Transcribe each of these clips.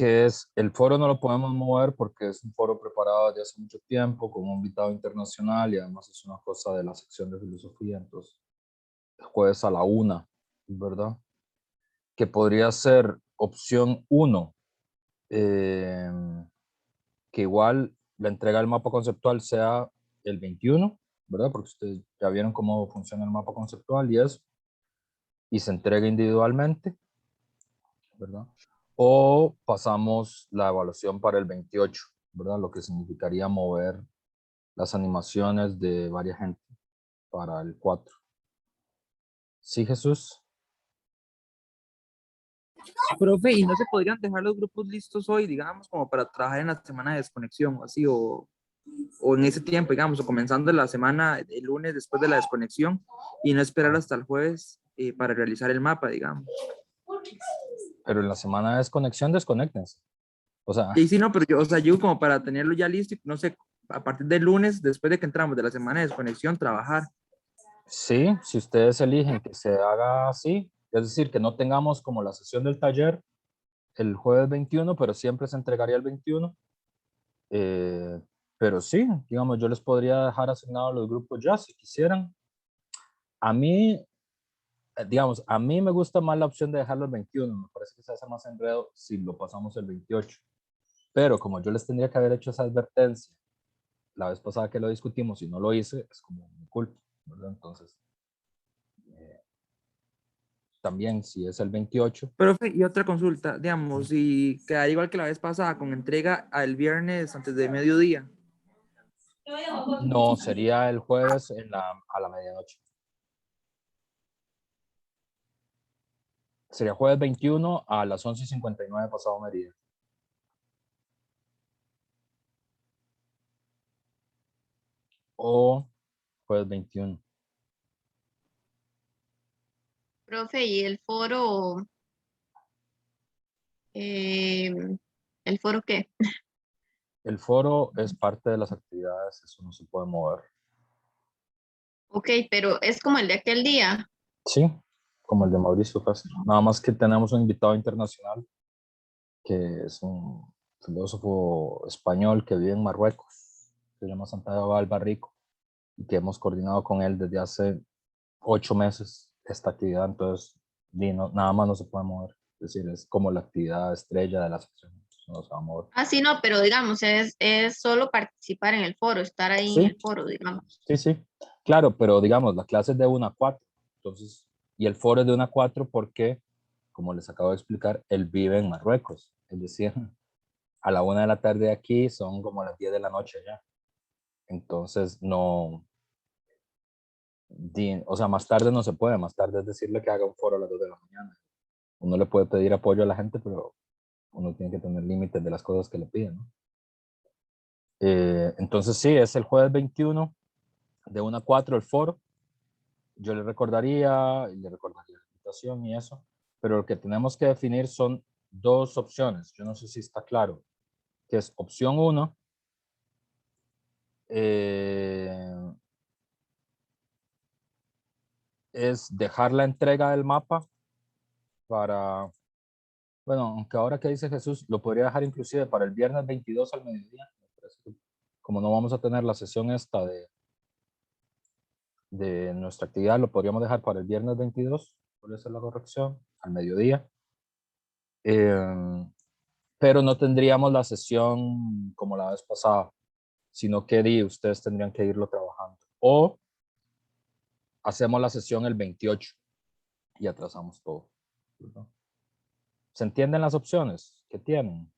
que es el foro no lo podemos mover porque es un foro preparado desde hace mucho tiempo con un invitado internacional y además es una cosa de la sección de filosofía, entonces jueves a la 1, ¿verdad? Que podría ser opción 1, que igual la entrega del mapa conceptual sea el 21, ¿verdad? Porque ustedes ya vieron cómo funciona el mapa conceptual y eso, y se entrega individualmente, ¿verdad? O pasamos la evaluación para el 28, ¿verdad? Lo que significaría mover las animaciones de varias gente para el 4. ¿Sí, Jesús? Profe, ¿y no se podrían dejar los grupos listos hoy, digamos, como para trabajar en la semana de desconexión o así, o en ese tiempo, digamos, o comenzando la semana el lunes después de la desconexión y no esperar hasta el jueves para realizar el mapa, digamos? Pero en la semana de desconexión, desconéctense. O sea, Y sí, no, pero yo, o sea, yo como para tenerlo ya listo y no sé, a partir del lunes, después de que entramos de la semana de desconexión, trabajar. sí, si ustedes eligen que se haga así, es decir, que no tengamos como la sesión del taller el jueves 21, pero siempre se entregaría el 21. Pero sí, digamos, yo les podría dejar asignados los grupos ya, si quisieran. A mí, digamos, a mí me gusta más la opción de dejarlo el 21, me parece que se hace más enredo si lo pasamos el 28. Pero como yo les tendría que haber hecho esa advertencia la vez pasada que lo discutimos y no lo hice, es como mi culpa, ¿verdad? Entonces, también si es el 28. Profe, y otra consulta, digamos, si queda igual que la vez pasada, con entrega al viernes antes de mediodía. No, sería el jueves a la medianoche. Sería jueves 21 a las 11:59 pasado mediodía. O jueves 21. Profe, ¿y eh, el foro qué? El foro es parte de las actividades, eso no se puede mover. Ok, pero es como el de aquel día. Sí, como el de Mauricio Castro. Nada más que tenemos un invitado internacional que es un filósofo español que vive en Marruecos, se llama Santiago Albarrico, y que hemos coordinado con él desde hace 8 meses esta actividad, entonces nada más no se puede mover. Es decir, es como la actividad estrella de la sección, no se va a mover. Ah, sí, no, pero digamos, es solo participar en el foro, estar ahí en Sí, el foro, digamos. sí, sí, claro, pero digamos, la clase es de 1 a 4, entonces, y el foro es de 1 a 4 porque, como les acabo de explicar, él vive en Marruecos, es decir, a la 1 de la tarde aquí son como las 10 de la noche ya, entonces no, o sea, más tarde no se puede, más tarde es decirle que haga un foro a las 2 de la mañana. Uno le puede pedir apoyo a la gente, pero uno tiene que tener límites de las cosas que le piden, ¿no? Entonces sí, es el jueves 21 de 1 a 4 el foro. Yo le recordaría la invitación y eso, pero lo que tenemos que definir son 2 opciones. Yo no sé si está claro, que es opción 1, es dejar la entrega del mapa para, bueno, aunque ahora que dice Jesús, lo podría dejar inclusive para el viernes 22 al mediodía. Como no vamos a tener la sesión esta de nuestra actividad, lo podríamos dejar para el viernes 22, podría ser la corrección, al mediodía. Pero no tendríamos la sesión como la vez pasada, sino que ustedes tendrían que irlo trabajando. O hacemos la sesión el 28 y atrasamos todo, ¿verdad? ¿Se entienden las opciones que tienen?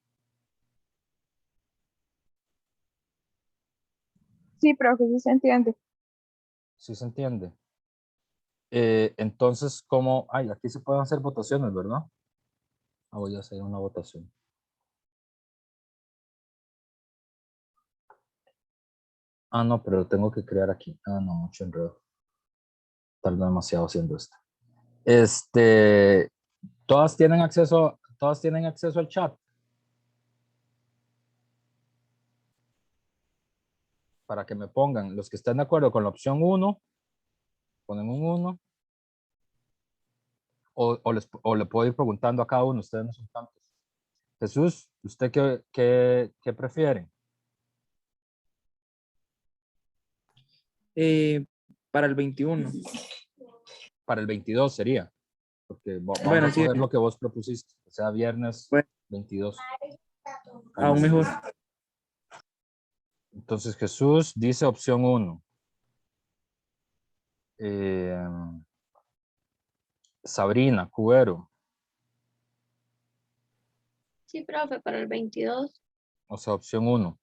Sí, profe, sí se entiende. ¿Sí se entiende? Entonces, como, aquí se pueden hacer votaciones, ¿verdad? Voy a hacer una votación. No, pero lo tengo que crear aquí. No, mucho enredo. Tardo demasiado haciendo esto. Todas tienen acceso al chat. Para que me pongan, los que estén de acuerdo con la opción 1, ponen un 1, o le puedo ir preguntando a cada uno, ustedes no son tantos. Jesús, ¿usted qué prefiere? Para el 21. Para el 22 sería, porque vamos Bueno, a sí, coger lo que vos propusiste, o sea, viernes bueno, 22. aún mejor. Entonces Jesús dice opción 1. Sabrina Cubero, Sí, profe, para el 22. o sea, opción 1.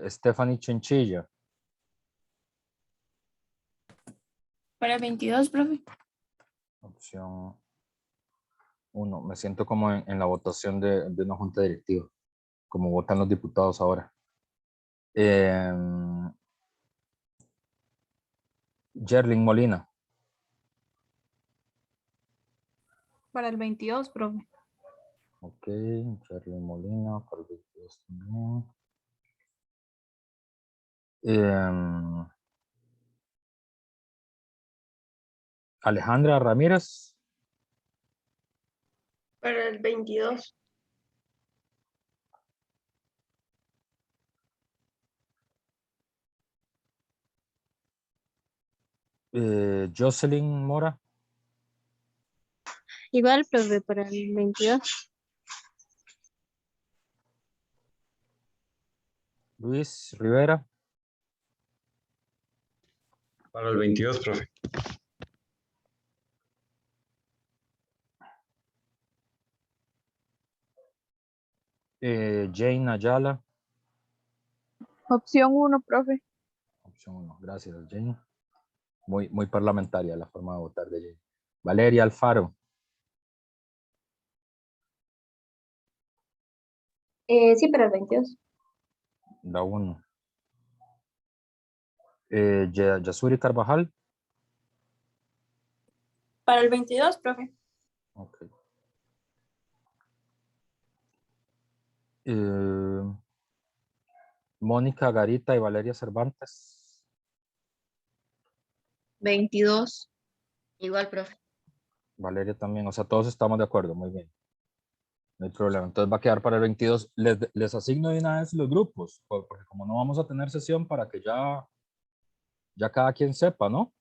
Stephanie Chinchilla, Para el 22, profe. opción 1. Me siento como en la votación de una junta directiva, como votan los diputados ahora. Jerlin Molina, Para el 22, profe. ok, Jerlin Molina, para el 22 también. Alejandra Ramírez, Para el 22. Jocelyn Mora, Igual, profe, para el 22. Luis Rivera, Para el 22, profe. Jane Ayala, Opción 1, profe. opción 1. Gracias, Jane. Muy parlamentaria la forma de votar de Jane. Valeria Alfaro, Sí, para el 22. la 1. Yasuri Carvajal, Para el 22, profe. ok. Mónica Garita y Valeria Cervantes, 22. Igual, profe. Valeria también, o sea, todos estamos de acuerdo, muy bien. No hay problema, entonces va a quedar para el 22. Les asigno de una vez los grupos, porque como no vamos a tener sesión para que ya cada quien sepa, ¿no?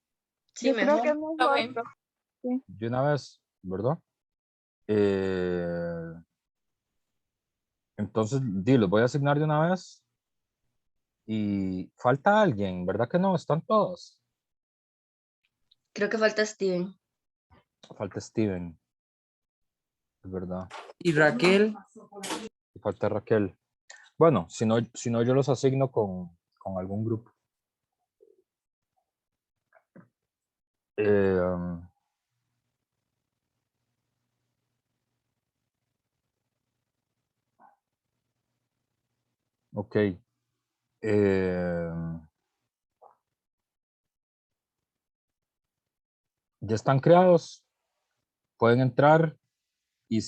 Sí, Yo creo que es mejor. mejor, Ok. profe. De una vez, ¿verdad? Entonces, los voy a asignar de una vez. Y falta alguien, ¿verdad que no? Están todos. Creo que falta Steven. Falta Steven, es verdad. Y Raquel, Y falta Raquel. Bueno, si no yo los asigno con algún grupo. Eh, ok. Ya están creados. Pueden entrar y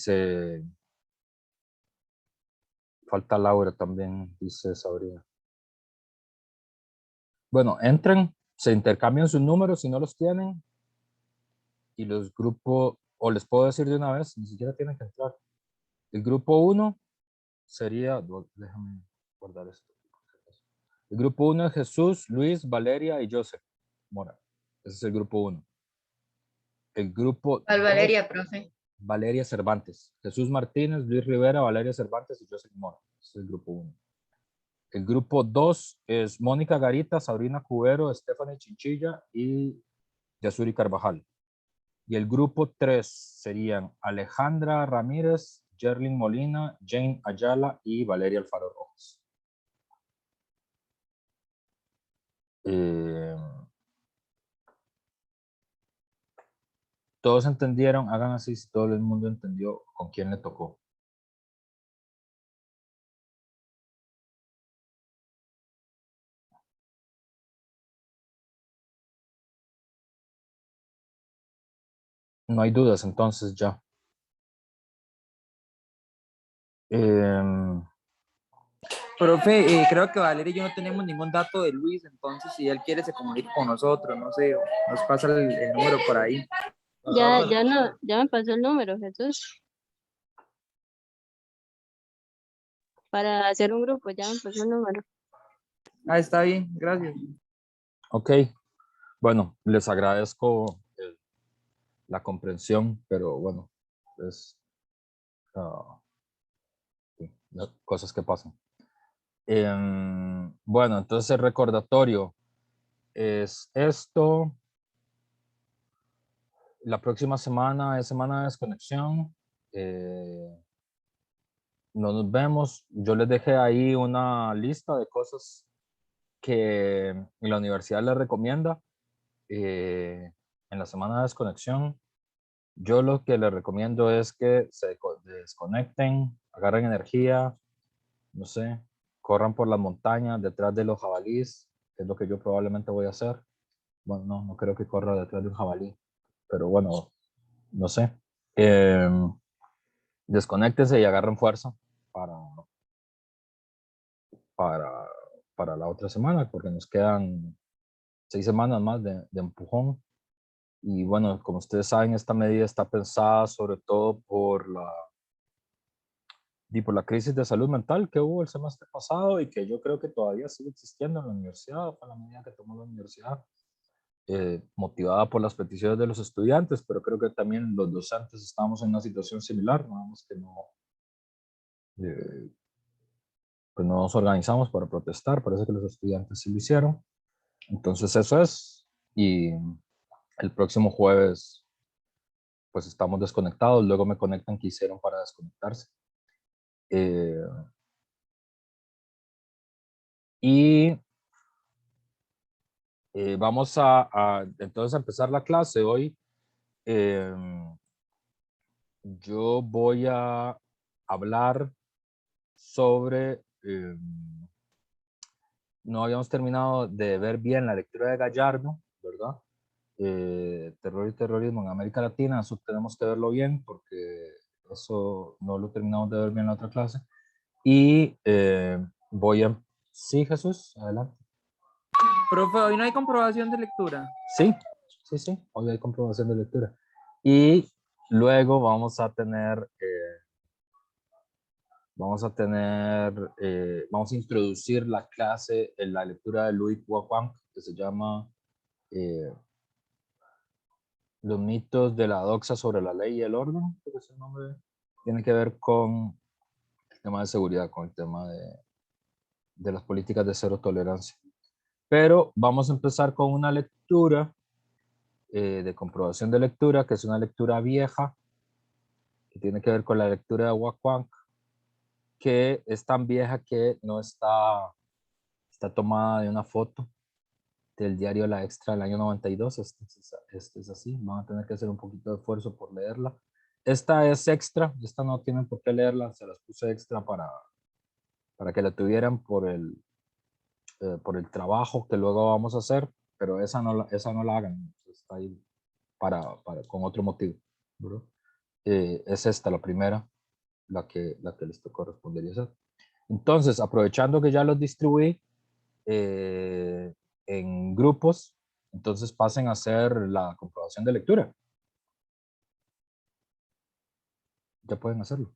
falta Laura también, dice Sabrina. Bueno, entren, se intercambian sus números si no los tienen. Y los grupos, o les puedo decir de una vez, ni siquiera tienen que entrar. El grupo 1 sería, déjame guardar esto. El grupo 1 es Jesús, Luis, Valeria y Joseph Mora. Ese es el grupo 1. El grupo ¿Cuál 2, Valeria, profe? Valeria Cervantes. Jesús Martínez, Luis Rivera, Valeria Cervantes y Joseph Mora. Ese es el grupo 1. El grupo 2 es Mónica Garita, Sabrina Cubero, Stephanie Chinchilla y Yasuri Carvajal. Y el grupo 3 serían Alejandra Ramírez, Jerlin Molina, Jane Ayala y Valeria Alfaro Rojas. Todos entendieron, hagan así si todo el mundo entendió con quién le tocó. No hay dudas entonces ya. profe, creo que Valeria y yo no tenemos ningún dato de Luis, entonces si él quiere se comunica con nosotros, no sé, o nos pasa el número por ahí. Ya no, ya me pasó el número, Jesús. Para hacer un grupo, ya me pasó el número. Ah, está bien, gracias. Ok, bueno, les agradezco la comprensión, pero bueno, es sí, cosas que pasan. Bueno, entonces el recordatorio es esto. La próxima semana es semana de desconexión. No nos vemos. Yo les dejé ahí una lista de cosas que la universidad les recomienda en la semana de desconexión. Yo lo que les recomiendo es que se desconecten, agarren energía, no sé, corran por las montañas detrás de los jabalíes, que es lo que yo probablemente voy a hacer. Bueno, no creo que corra detrás de un jabalí, pero bueno, no sé. Desconéctense y agarren fuerza para, para, para la otra semana, porque nos quedan 6 semanas más de empujón. Y bueno, como ustedes saben, esta medida está pensada sobre todo por la crisis de salud mental que hubo el semestre pasado y que yo creo que todavía sigue existiendo en la universidad, fue la medida que tomó la universidad, motivada por las peticiones de los estudiantes, pero creo que también los docentes estamos en una situación similar, nada más que pues no nos organizamos para protestar, parece que los estudiantes sí lo hicieron. Entonces eso es, y el próximo jueves pues estamos desconectados, luego me conectan qué hicieron para desconectarse. Y vamos a entonces a empezar la clase hoy. Yo voy a hablar sobre, no habíamos terminado de ver bien la lectura de Gallardo, ¿verdad? Terror y terrorismo en América Latina, eso tenemos que verlo bien porque eso no lo terminamos de ver bien en la otra clase. Y voy a... Sí, Jesús, adelante. Profe, hoy no hay comprobación de lectura. Sí, hoy hay comprobación de lectura. Y luego vamos a tener, vamos a introducir la clase en la lectura de Louis Waquan, que se llama Los mitos de la doxa sobre la ley y el orden, creo que es el nombre. Tiene que ver con el tema de seguridad, con el tema de las políticas de cero tolerancia. Pero vamos a empezar con una lectura de comprobación de lectura, que es una lectura vieja, que tiene que ver con la lectura de Waquan, que es tan vieja que no está tomada de una foto del diario La Extra del año 92. Este es así, van a tener que hacer un poquito de esfuerzo por leerla. Esta es extra, esta no tienen por qué leerla, se las puse extra para que la tuvieran por el trabajo que luego vamos a hacer, pero esa no la hagan, está ahí con otro motivo, ¿verdad? Es esta la primera, la que les correspondería hacer. Entonces, aprovechando que ya los distribuí en grupos, entonces pasen a hacer la comprobación de lectura. Ya pueden hacerlo.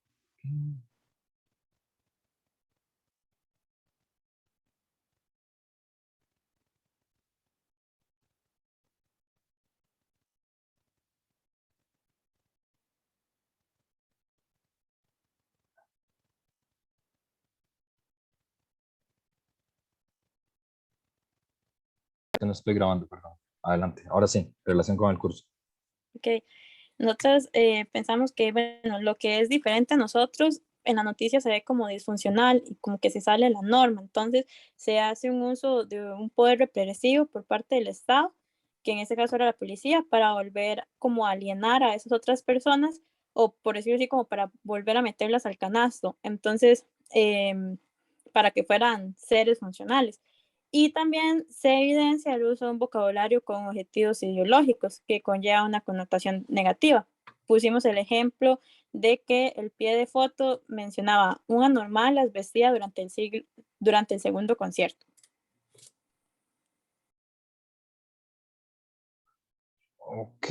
No estoy grabando, perdón. Adelante. Ahora sí, relación con el curso. Ok. Nosotros pensamos que, bueno, lo que es diferente a nosotros en la noticia se ve como disfuncional y como que se sale de la norma. Entonces, se hace un uso de un poder represivo por parte del Estado, que en este caso era la policía, para volver como a alienar a esas otras personas o, por decirlo así, como para volver a meterlas al canasto. Entonces, para que fueran seres funcionales. Y también se evidencia el uso de un vocabulario con objetivos ideológicos que conlleva una connotación negativa. Pusimos el ejemplo de que el pie de foto mencionaba un anormal las vestía durante el segundo concierto. Ok.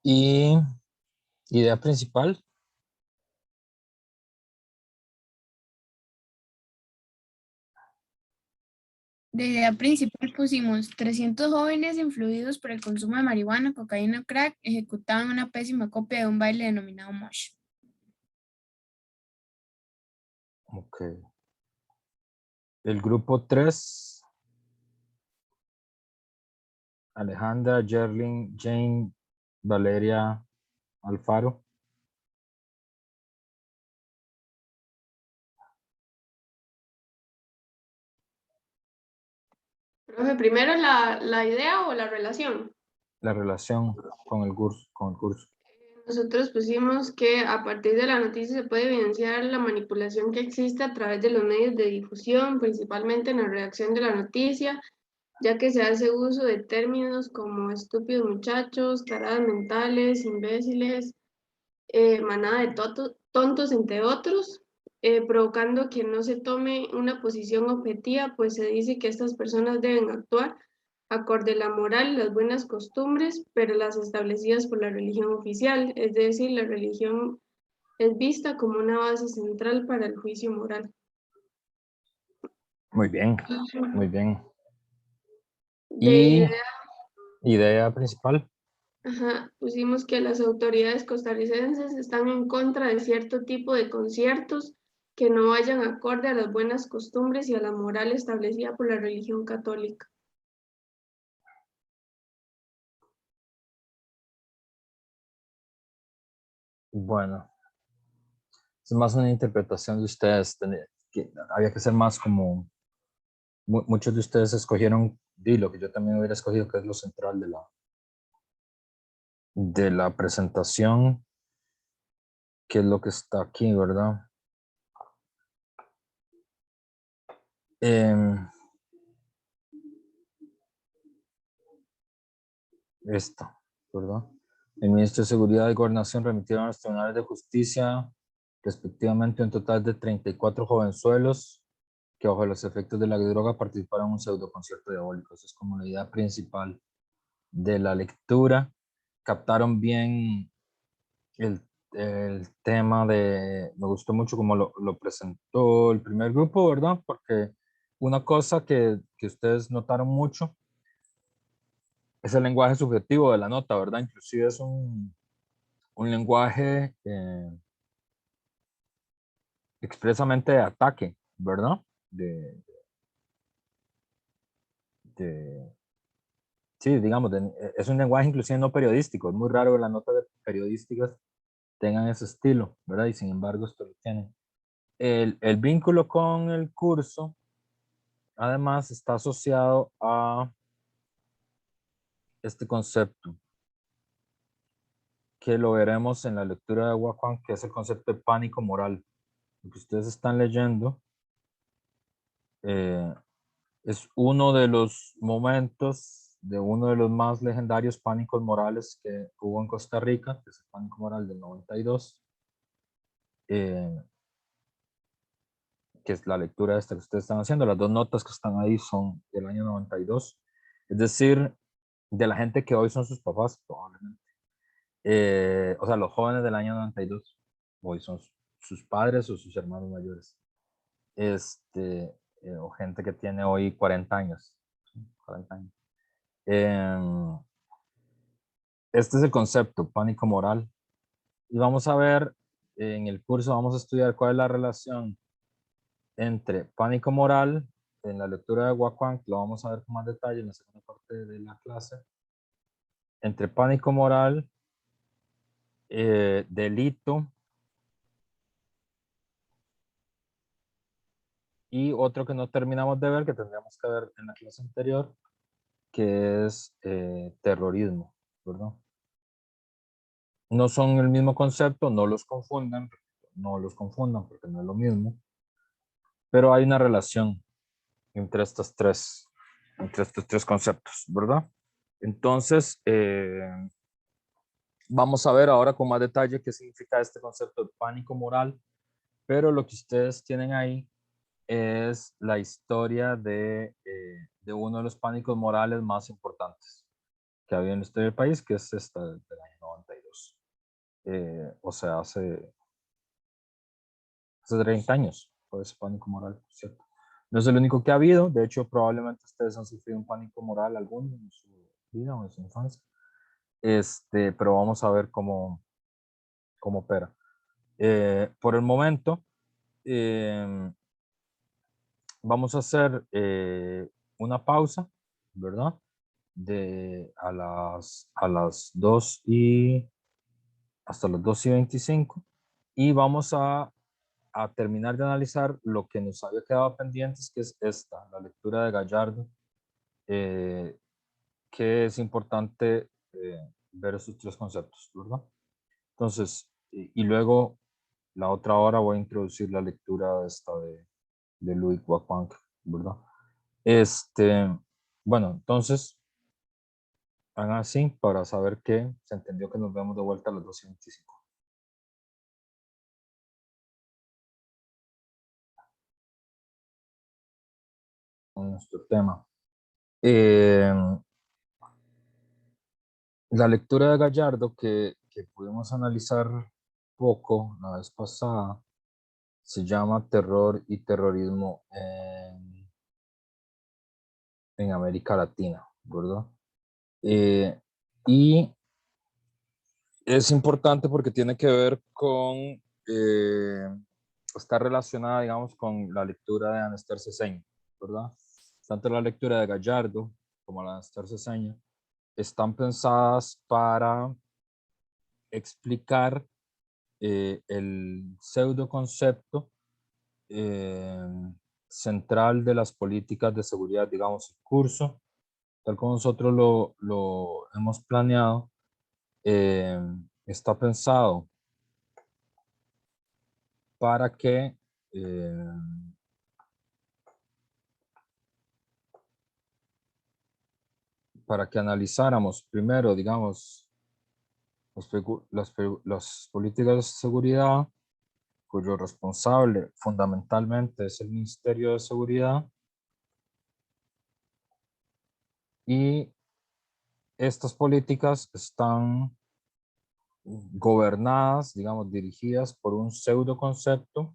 Y idea principal. De idea principal pusimos 300 jóvenes influidos por el consumo de marihuana, cocaína o crack ejecutaban una pésima copia de un baile denominado mosh. Ok. El grupo 3. Alejandra, Jerlin, Jane, Valeria, Alfaro. Profe, primero la idea o la relación. La relación con el curso. Nosotros pusimos que a partir de la noticia se puede evidenciar la manipulación que existe a través de los medios de difusión, principalmente en la redacción de la noticia, ya que se hace uso de términos como estúpidos muchachos, taradas mentales, imbéciles, manada de tontos, entre otros, provocando que no se tome una posición objetiva, pues se dice que estas personas deben actuar acorde a la moral y las buenas costumbres, pero las establecidas por la religión oficial, es decir, la religión es vista como una base central para el juicio moral. Muy bien, muy bien. De Y idea principal. pusimos que las autoridades costarricenses están en contra de cierto tipo de conciertos que no vayan acorde a las buenas costumbres y a la moral establecida por la religión católica. Bueno, es más una interpretación de ustedes. Que había que ser más como muchos de ustedes escogieron lo que yo también hubiera escogido, que es lo central de la presentación, que es lo que está aquí, ¿verdad? Esto, ¿verdad? El ministro de Seguridad y Gobernación remitieron a los tribunales de justicia respectivamente un total de 34 jovenzuelos que bajo los efectos de la droga participaron en un pseudo concierto diabólico. Esa es como la idea principal de la lectura. Captaron bien el tema me gustó mucho como lo presentó el primer grupo, ¿verdad? Porque una cosa que ustedes notaron mucho es el lenguaje subjetivo de la nota, ¿verdad? Inclusive es un lenguaje expresamente de ataque, ¿verdad? Sí, digamos, es un lenguaje inclusive no periodístico. Es muy raro que las notas periodísticas tengan ese estilo, ¿verdad? Y sin embargo esto lo tienen. El vínculo con el curso, además, está asociado a este concepto, que lo veremos en la lectura de Waquan, que es el concepto de pánico moral. Lo que ustedes están leyendo es uno de los momentos de uno de los más legendarios pánicos morales que hubo en Costa Rica, que es el pánico moral del 92, que es la lectura esta que ustedes están haciendo. Las dos notas que están ahí son del año 92, es decir, de la gente que hoy son sus papás, probablemente. O sea, los jóvenes del año 92, hoy son sus padres o sus hermanos mayores. O gente que tiene hoy 40 años. 40 años. Este es el concepto, pánico moral. Y vamos a ver, en el curso vamos a estudiar cuál es la relación entre pánico moral, en la lectura de Waquan, lo vamos a ver con más detalle en la segunda parte de la clase, entre pánico moral, delito, y otro que no terminamos de ver, que tendríamos que ver en la clase anterior, que es terrorismo, ¿verdad? No son el mismo concepto, no los confundan porque no es lo mismo, pero hay una relación entre estos tres conceptos, ¿verdad? Entonces, vamos a ver ahora con más detalle qué significa este concepto de pánico moral, pero lo que ustedes tienen ahí es la historia de uno de los pánicos morales más importantes que había en la historia del país, que es esta del año 92. o sea, hace 30 años, por ese pánico moral, ¿cierto? No es el único que ha habido, de hecho, probablemente ustedes han sufrido un pánico moral alguno en su vida o en su infancia, pero vamos a ver cómo opera. Por el momento, vamos a hacer una pausa, ¿verdad? A las 2 y hasta las 2:25 y vamos a terminar de analizar lo que nos había quedado pendientes, que es la lectura de Gallardo, que es importante ver esos tres conceptos, ¿verdad? Entonces, y luego la otra hora voy a introducir la lectura de Ludwig Backwang, ¿verdad? Bueno, entonces, hagan así para saber que se entendió que nos vemos de vuelta a las 2:25. Con nuestro tema. La lectura de Gallardo que pudimos analizar poco la vez pasada se llama Terror y Terrorismo en América Latina, ¿verdad? Y es importante porque tiene que ver con, está relacionada, digamos, con la lectura de Anastasio Ceseña, ¿verdad? Tanto la lectura de Gallardo como la de Anastasio Ceseña están pensadas para explicar el pseudoconcepto central de las políticas de seguridad, digamos, en curso, tal como nosotros lo hemos planeado. Está pensado para que analizáramos primero, digamos, las políticas de seguridad, cuyo responsable fundamentalmente es el Ministerio de Seguridad, y estas políticas están gobernadas, digamos, dirigidas por un pseudoconcepto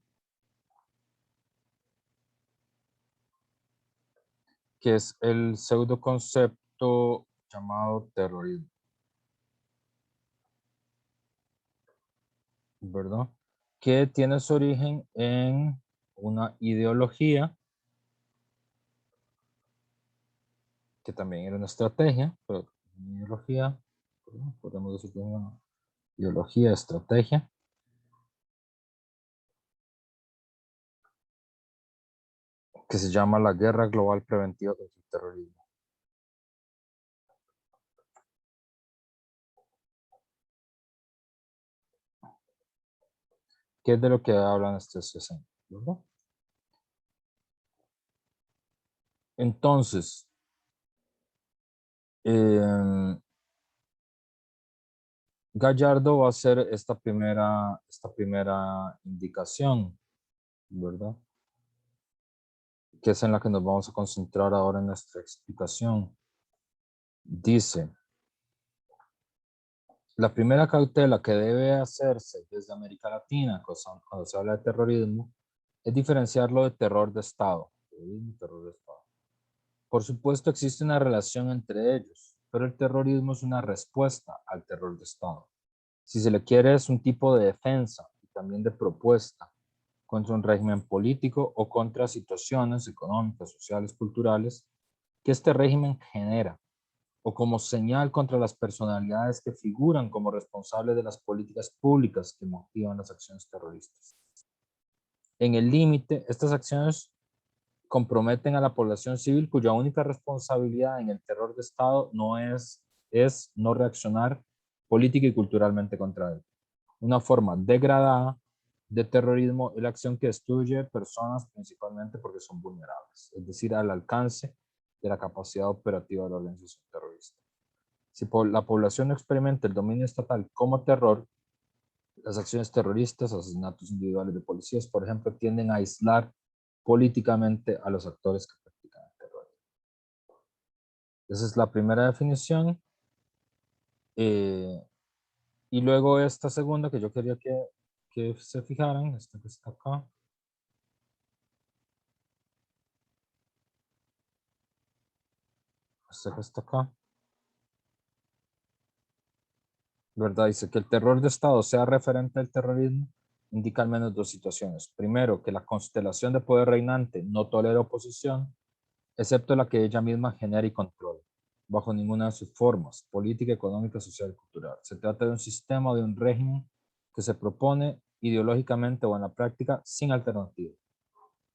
que es el pseudoconcepto llamado terrorismo, ¿verdad? Que tiene su origen en una ideología que también era una estrategia, pero una ideología, ¿verdad? Podemos decir que una ideología, estrategia, que se llama la Guerra Global Preventiva contra el Terrorismo. Que es de lo que hablan estos 60, ¿verdad? Entonces, Gallardo va a hacer esta primera indicación, ¿verdad? Que es en la que nos vamos a concentrar ahora en nuestra explicación. Dice, la primera cautela que debe hacerse desde América Latina cuando se habla de terrorismo es diferenciarlo de terror de Estado. Terror de Estado. Por supuesto existe una relación entre ellos, pero el terrorismo es una respuesta al terror de Estado. Si se le quiere, es un tipo de defensa y también de propuesta contra un régimen político o contra situaciones económicas, sociales, culturales que este régimen genera, o como señal contra las personalidades que figuran como responsables de las políticas públicas que motivan las acciones terroristas. En el límite, estas acciones comprometen a la población civil cuya única responsabilidad en el terror de Estado no es no reaccionar política y culturalmente contra él. Una forma degradada de terrorismo es la acción que destruye personas principalmente porque son vulnerables, es decir, al alcance de la capacidad operativa de la organización terrorista. Si la población no experimenta el dominio estatal como terror, las acciones terroristas, asesinatos individuales de policías, por ejemplo, tienden a aislar políticamente a los actores que practican el terror. Esa es la primera definición. Y luego esta segunda que yo quería que se fijaran, esta que está acá. Esta que está acá. ¿Verdad? Dice que el terror de Estado sea referente al terrorismo, indica al menos dos situaciones. Primero, que la constelación de poder reinante no tolera oposición, excepto la que ella misma genera y controla, bajo ninguna de sus formas, política, económica, social y cultural. Se trata de un sistema o de un régimen que se propone ideológicamente o en la práctica sin alternativa.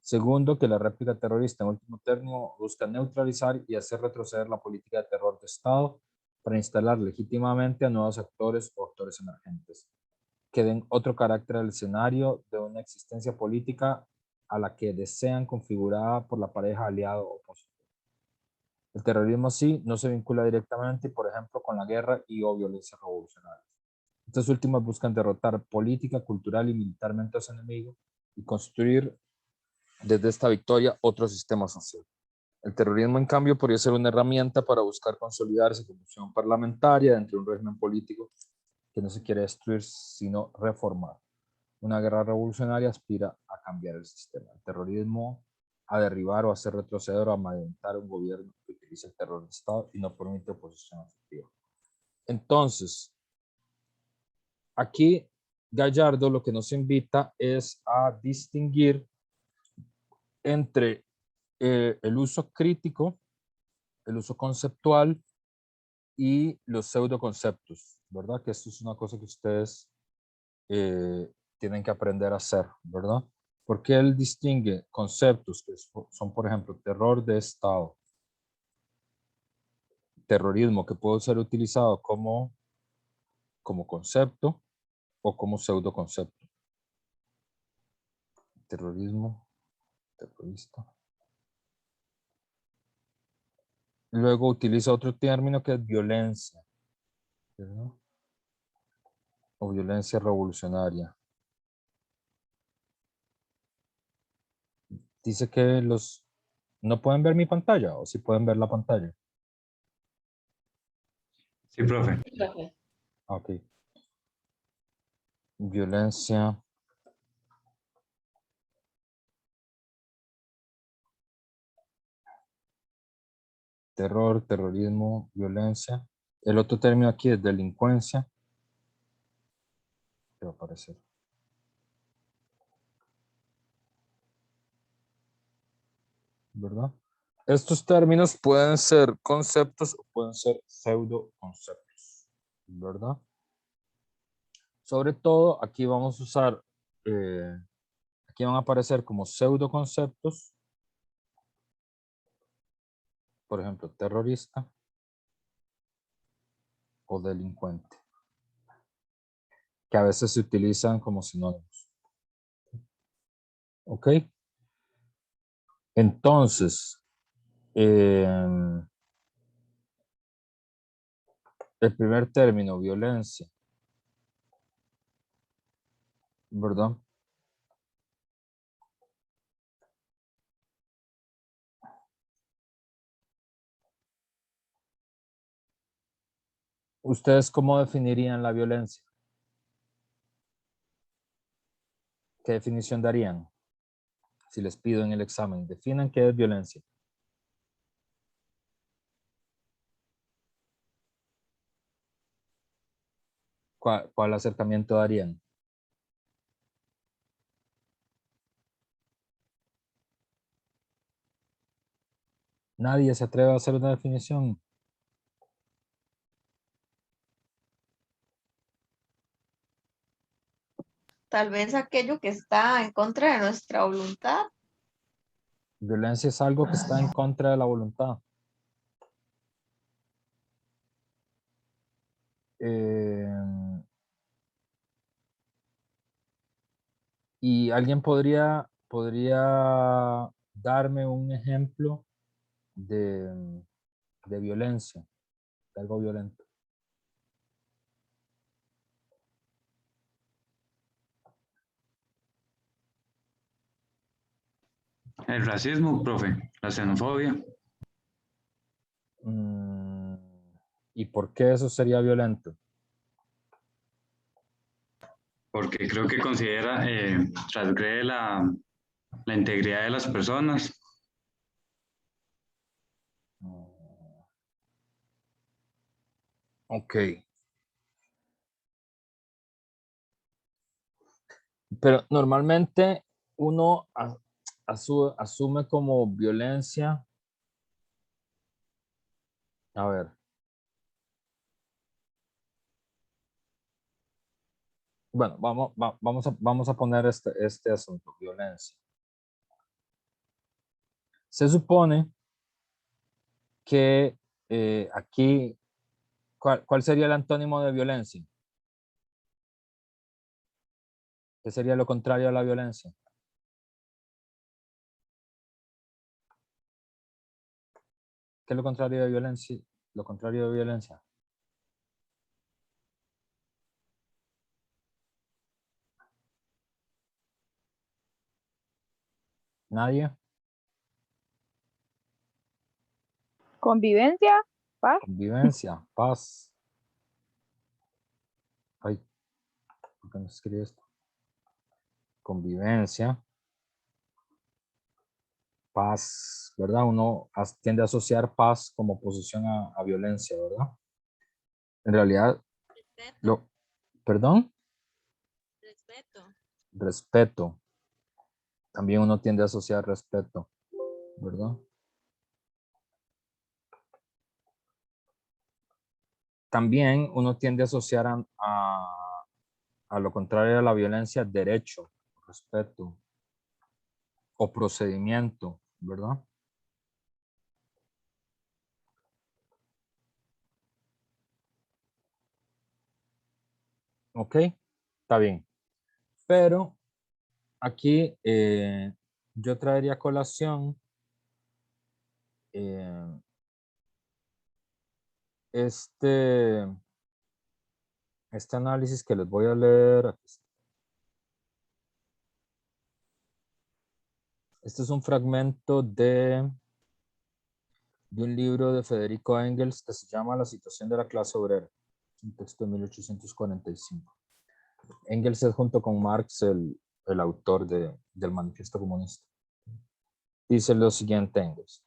Segundo, que la réplica terrorista, en último término, busca neutralizar y hacer retroceder la política de terror de Estado para instalar legítimamente a nuevos actores o actores emergentes, que den otro carácter al escenario de una existencia política a la que desean configurada por la pareja aliado opositor. El terrorismo sí no se vincula directamente, por ejemplo, con la guerra y o violencia revolucionaria. Estas últimas buscan derrotar política, cultural y militarmente a su enemigo y construir desde esta victoria otro sistema social. El terrorismo, en cambio, podría ser una herramienta para buscar consolidarse como opción parlamentaria dentro de un régimen político que no se quiere destruir, sino reformar. Una guerra revolucionaria aspira a cambiar el sistema. El terrorismo a derribar o hacer retroceder o a amedrentar un gobierno que utiliza el terror de Estado y no permite oposición efectiva. Entonces, aquí Gallardo lo que nos invita es a distinguir entre el uso crítico, el uso conceptual y los pseudoconceptos, ¿verdad? Que esto es una cosa que ustedes tienen que aprender a hacer, ¿verdad? Porque él distingue conceptos que son, por ejemplo, terror de Estado, terrorismo que puede ser utilizado como concepto o como pseudoconcepto. Terrorismo, terrorista. Luego utiliza otro término que es violencia, ¿verdad? O violencia revolucionaria. Dice que no pueden ver mi pantalla, o sí pueden ver la pantalla. Sí, profe. Ok. Violencia. Terror, terrorismo, violencia. El otro término aquí es delincuencia. ¿Qué va a aparecer? ¿Verdad? Estos términos pueden ser conceptos o pueden ser pseudoconceptos, ¿verdad? Sobre todo, aquí vamos a usar, aquí van a aparecer como pseudoconceptos, por ejemplo, terrorista o delincuente, que a veces se utilizan como sinónimos. ¿Ok? Entonces, el primer término, violencia, ¿verdad? ¿Ustedes cómo definirían la violencia? ¿Qué definición darían? Si les pido en el examen, definan qué es violencia. ¿Cuál acercamiento darían? Nadie se atreve a hacer una definición. Tal vez aquello que está en contra de nuestra voluntad. Violencia es algo que está en contra de la voluntad. Y alguien podría darme un ejemplo de violencia, de algo violento. El racismo, profe. La xenofobia. ¿Y por qué eso sería violento? porque creo que considera, transgrede la integridad de las personas. Ok. Pero normalmente uno asume como violencia. A ver. Bueno, vamos a poner este asunto, violencia. Se supone que aquí, ¿cuál sería el antónimo de violencia? ¿Qué sería lo contrario a la violencia? ¿Qué es lo contrario de violencia? Lo contrario de violencia. ¿Nadie? Convivencia, paz. Convivencia, paz. Ay, ¿por qué no se escribe esto? Convivencia, paz, ¿verdad? Uno tiende a asociar paz como oposición a violencia, ¿verdad? En realidad, ¿perdón? Respeto. También uno tiende a asociar respeto, ¿verdad? También uno tiende a asociar a lo contrario de la violencia, derecho, respeto o procedimiento, ¿verdad? Ok, está bien. Pero aquí yo traería a colación este análisis que les voy a leer. Este es un fragmento de un libro de Federico Engels que se llama La situación de la clase obrera. Es un texto de 1845. Engels es junto con Marx el autor del Manifiesto Comunista. Dice lo siguiente Engels.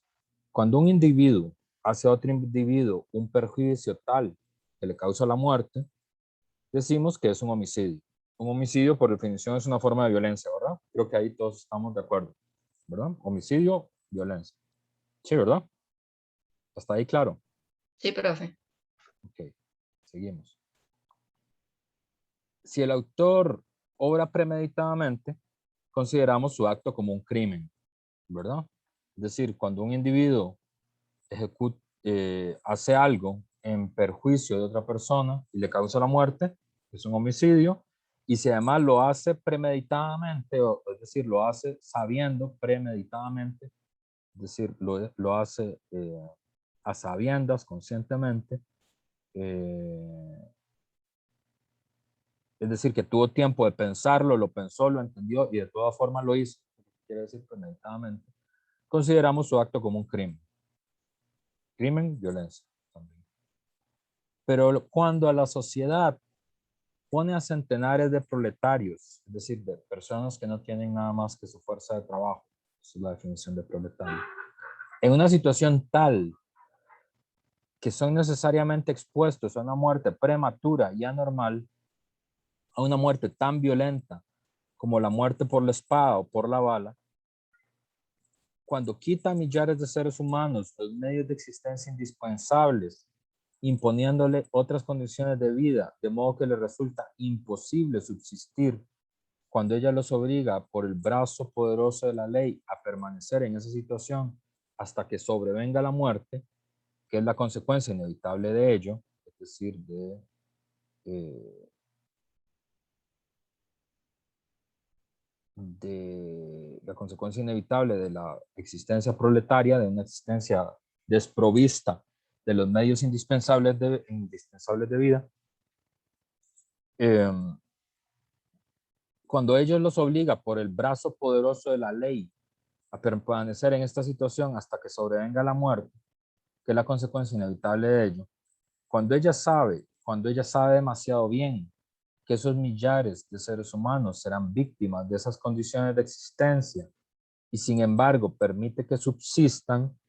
Cuando un individuo hace a otro individuo un perjuicio tal que le causa la muerte, decimos que es un homicidio. Un homicidio, por definición, es una forma de violencia, ¿verdad? Creo que ahí todos estamos de acuerdo, ¿verdad? Homicidio, violencia. Sí, ¿verdad? ¿Hasta ahí claro? Sí, profe. Ok, seguimos. Si el autor obra premeditadamente, consideramos su acto como un crimen, ¿verdad? Es decir, cuando un individuo hace algo en perjuicio de otra persona y le causa la muerte, es un homicidio, y si además lo hace premeditadamente, es decir, lo hace sabiendo premeditadamente, es decir, lo hace a sabiendas, conscientemente, es decir, que tuvo tiempo de pensarlo, lo pensó, lo entendió y de todas formas lo hizo, quiere decir premeditadamente, consideramos su acto como un crimen. Crimen, violencia también. Pero cuando a la sociedad pone a centenares de proletarios, es decir, de personas que no tienen nada más que su fuerza de trabajo, esa es la definición de proletario, en una situación tal que son necesariamente expuestos a una muerte prematura y anormal, a una muerte tan violenta como la muerte por la espada o por la bala, cuando quita a millares de seres humanos los medios de existencia indispensables, imponiéndole otras condiciones de vida, de modo que le resulta imposible subsistir, cuando ella los obliga por el brazo poderoso de la ley a permanecer en esa situación hasta que sobrevenga la muerte, que es la consecuencia inevitable de ello, es decir, de la consecuencia inevitable de la existencia proletaria, de una existencia desprovista de los medios indispensables de vida, cuando ellos los obliga por el brazo poderoso de la ley a permanecer en esta situación hasta que sobrevenga la muerte, que es la consecuencia inevitable de ello, cuando ella sabe demasiado bien que esos millares de seres humanos serán víctimas de esas condiciones de existencia y sin embargo permite que subsistan,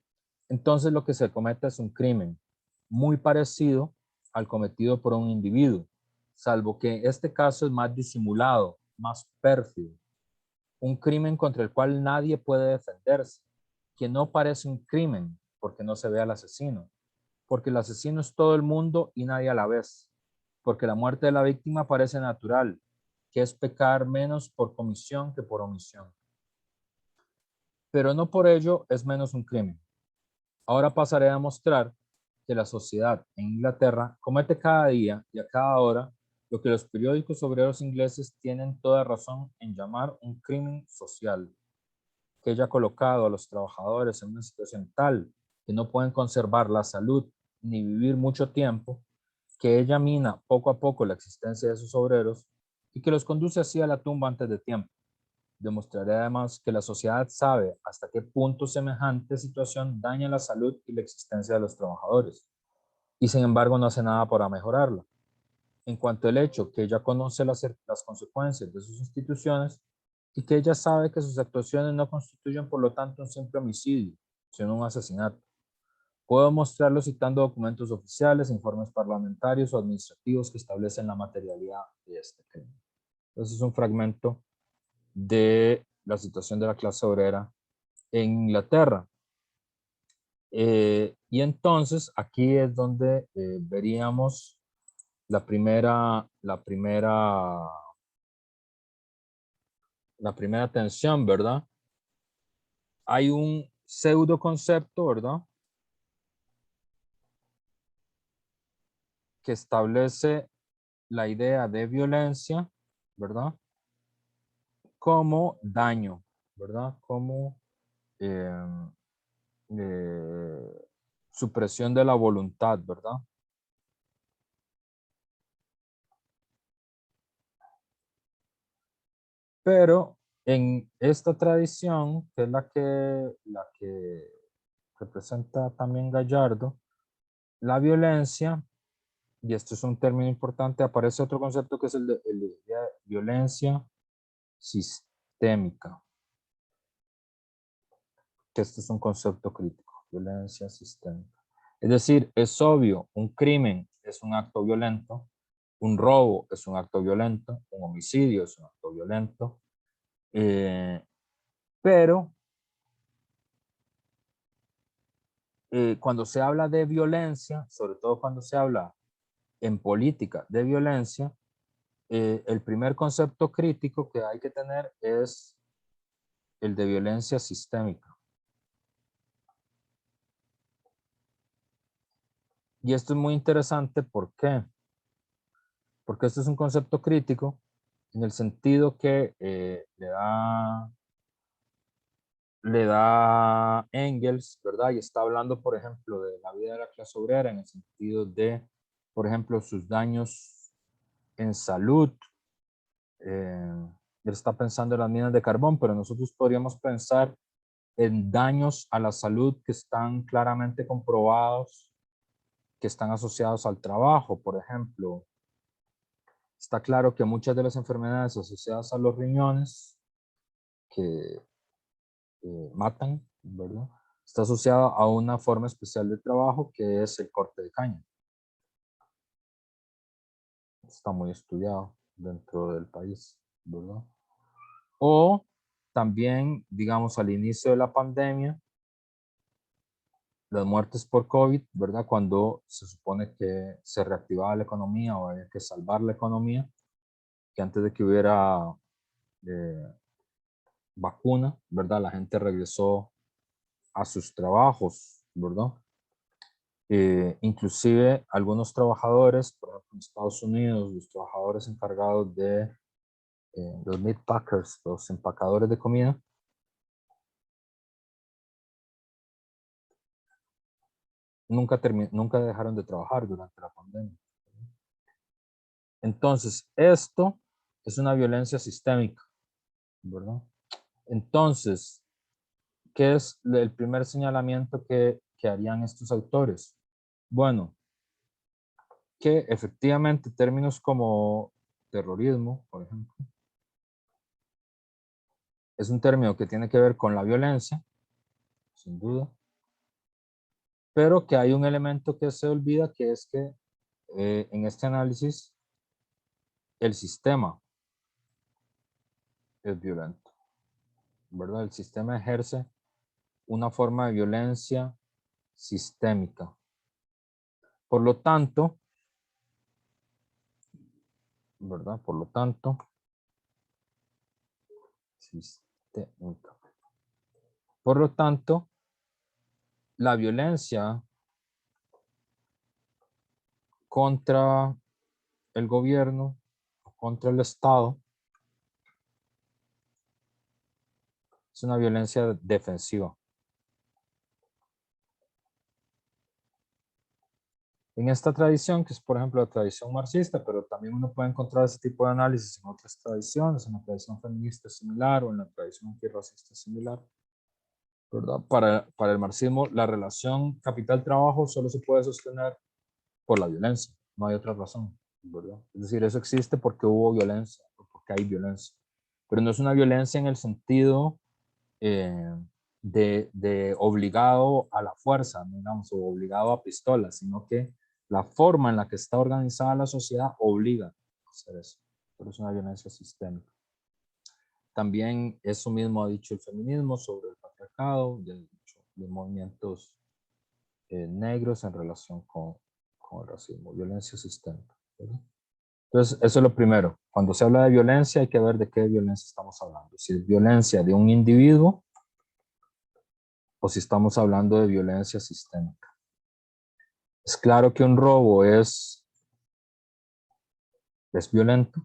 entonces lo que se comete es un crimen muy parecido al cometido por un individuo, salvo que este caso es más disimulado, más pérfido. Un crimen contra el cual nadie puede defenderse, que no parece un crimen porque no se ve al asesino, porque el asesino es todo el mundo y nadie a la vez, porque la muerte de la víctima parece natural, que es pecar menos por comisión que por omisión. Pero no por ello es menos un crimen. Ahora pasaré a mostrar que la sociedad en Inglaterra comete cada día y a cada hora lo que los periódicos obreros ingleses tienen toda razón en llamar un crimen social, que ella ha colocado a los trabajadores en una situación tal que no pueden conservar la salud ni vivir mucho tiempo, que ella mina poco a poco la existencia de sus obreros y que los conduce así a la tumba antes de tiempo. Demostraré además que la sociedad sabe hasta qué punto semejante situación daña la salud y la existencia de los trabajadores, y sin embargo no hace nada para mejorarla. En cuanto al hecho que ella conoce las consecuencias de sus instituciones y que ella sabe que sus actuaciones no constituyen por lo tanto un simple homicidio, sino un asesinato. Puedo mostrarlo citando documentos oficiales, informes parlamentarios o administrativos que establecen la materialidad de este crimen. Entonces es un fragmento de la situación de la clase obrera en Inglaterra. Y entonces aquí es donde veríamos la primera tensión, ¿verdad? Hay un pseudo concepto, ¿verdad? Que establece la idea de violencia, ¿verdad? Como daño, ¿verdad? Como supresión de la voluntad, ¿verdad? Pero en esta tradición, que es la que representa también Gallardo, la violencia, y esto es un término importante, aparece otro concepto que es el de violencia sistémica. Que esto es un concepto crítico, violencia sistémica. Es decir, es obvio, un crimen es un acto violento, un robo es un acto violento, un homicidio es un acto violento, pero cuando se habla de violencia, sobre todo cuando se habla en política de violencia, el primer concepto crítico que hay que tener es el de violencia sistémica. Y esto es muy interesante, ¿por qué? Porque esto es un concepto crítico en el sentido que le da Engels, ¿verdad? Y está hablando, por ejemplo, de la vida de la clase obrera en el sentido de, por ejemplo, sus daños en salud. Él está pensando en las minas de carbón, pero nosotros podríamos pensar en daños a la salud que están claramente comprobados, que están asociados al trabajo. Por ejemplo, está claro que muchas de las enfermedades asociadas a los riñones que matan, ¿verdad? Está asociada a una forma especial de trabajo que es el corte de caña. Está muy estudiado dentro del país, ¿verdad? O también, digamos, al inicio de la pandemia, las muertes por COVID, ¿verdad? Cuando se supone que se reactivaba la economía o había que salvar la economía, que antes de que hubiera vacuna, ¿verdad? La gente regresó a sus trabajos, ¿verdad? Inclusive algunos trabajadores, por ejemplo en Estados Unidos, los trabajadores encargados de los meat packers, los empacadores de comida, nunca dejaron de trabajar durante la pandemia. Entonces, esto es una violencia sistémica, ¿verdad? Entonces, ¿qué es el primer señalamiento que harían estos autores? Bueno, que efectivamente términos como terrorismo, por ejemplo. Es un término que tiene que ver con la violencia, sin duda, pero que hay un elemento que se olvida, que es que en este análisis el sistema es violento, ¿verdad? El sistema ejerce una forma de violencia sistémica. Por lo tanto, ¿verdad? Por lo tanto, sistémica. Por lo tanto, la violencia contra el gobierno, contra el Estado, es una violencia defensiva. En esta tradición, que es por ejemplo la tradición marxista, pero también uno puede encontrar ese tipo de análisis en otras tradiciones, en la tradición feminista similar o en la tradición antirracista similar, ¿verdad? Para el marxismo, la relación capital-trabajo solo se puede sostener por la violencia, no hay otra razón, ¿verdad? Es decir, eso existe porque hubo violencia, porque hay violencia, pero no es una violencia en el sentido de obligado a la fuerza, digamos, o obligado a pistola, sino que la forma en la que está organizada la sociedad obliga a hacer eso, pero es una violencia sistémica. También eso mismo ha dicho el feminismo sobre el patriarcado, de movimientos negros en relación con el racismo, violencia sistémica, ¿verdad? Entonces, eso es lo primero. Cuando se habla de violencia, hay que ver de qué violencia estamos hablando. Si es violencia de un individuo o si estamos hablando de violencia sistémica. Es claro que un robo es violento,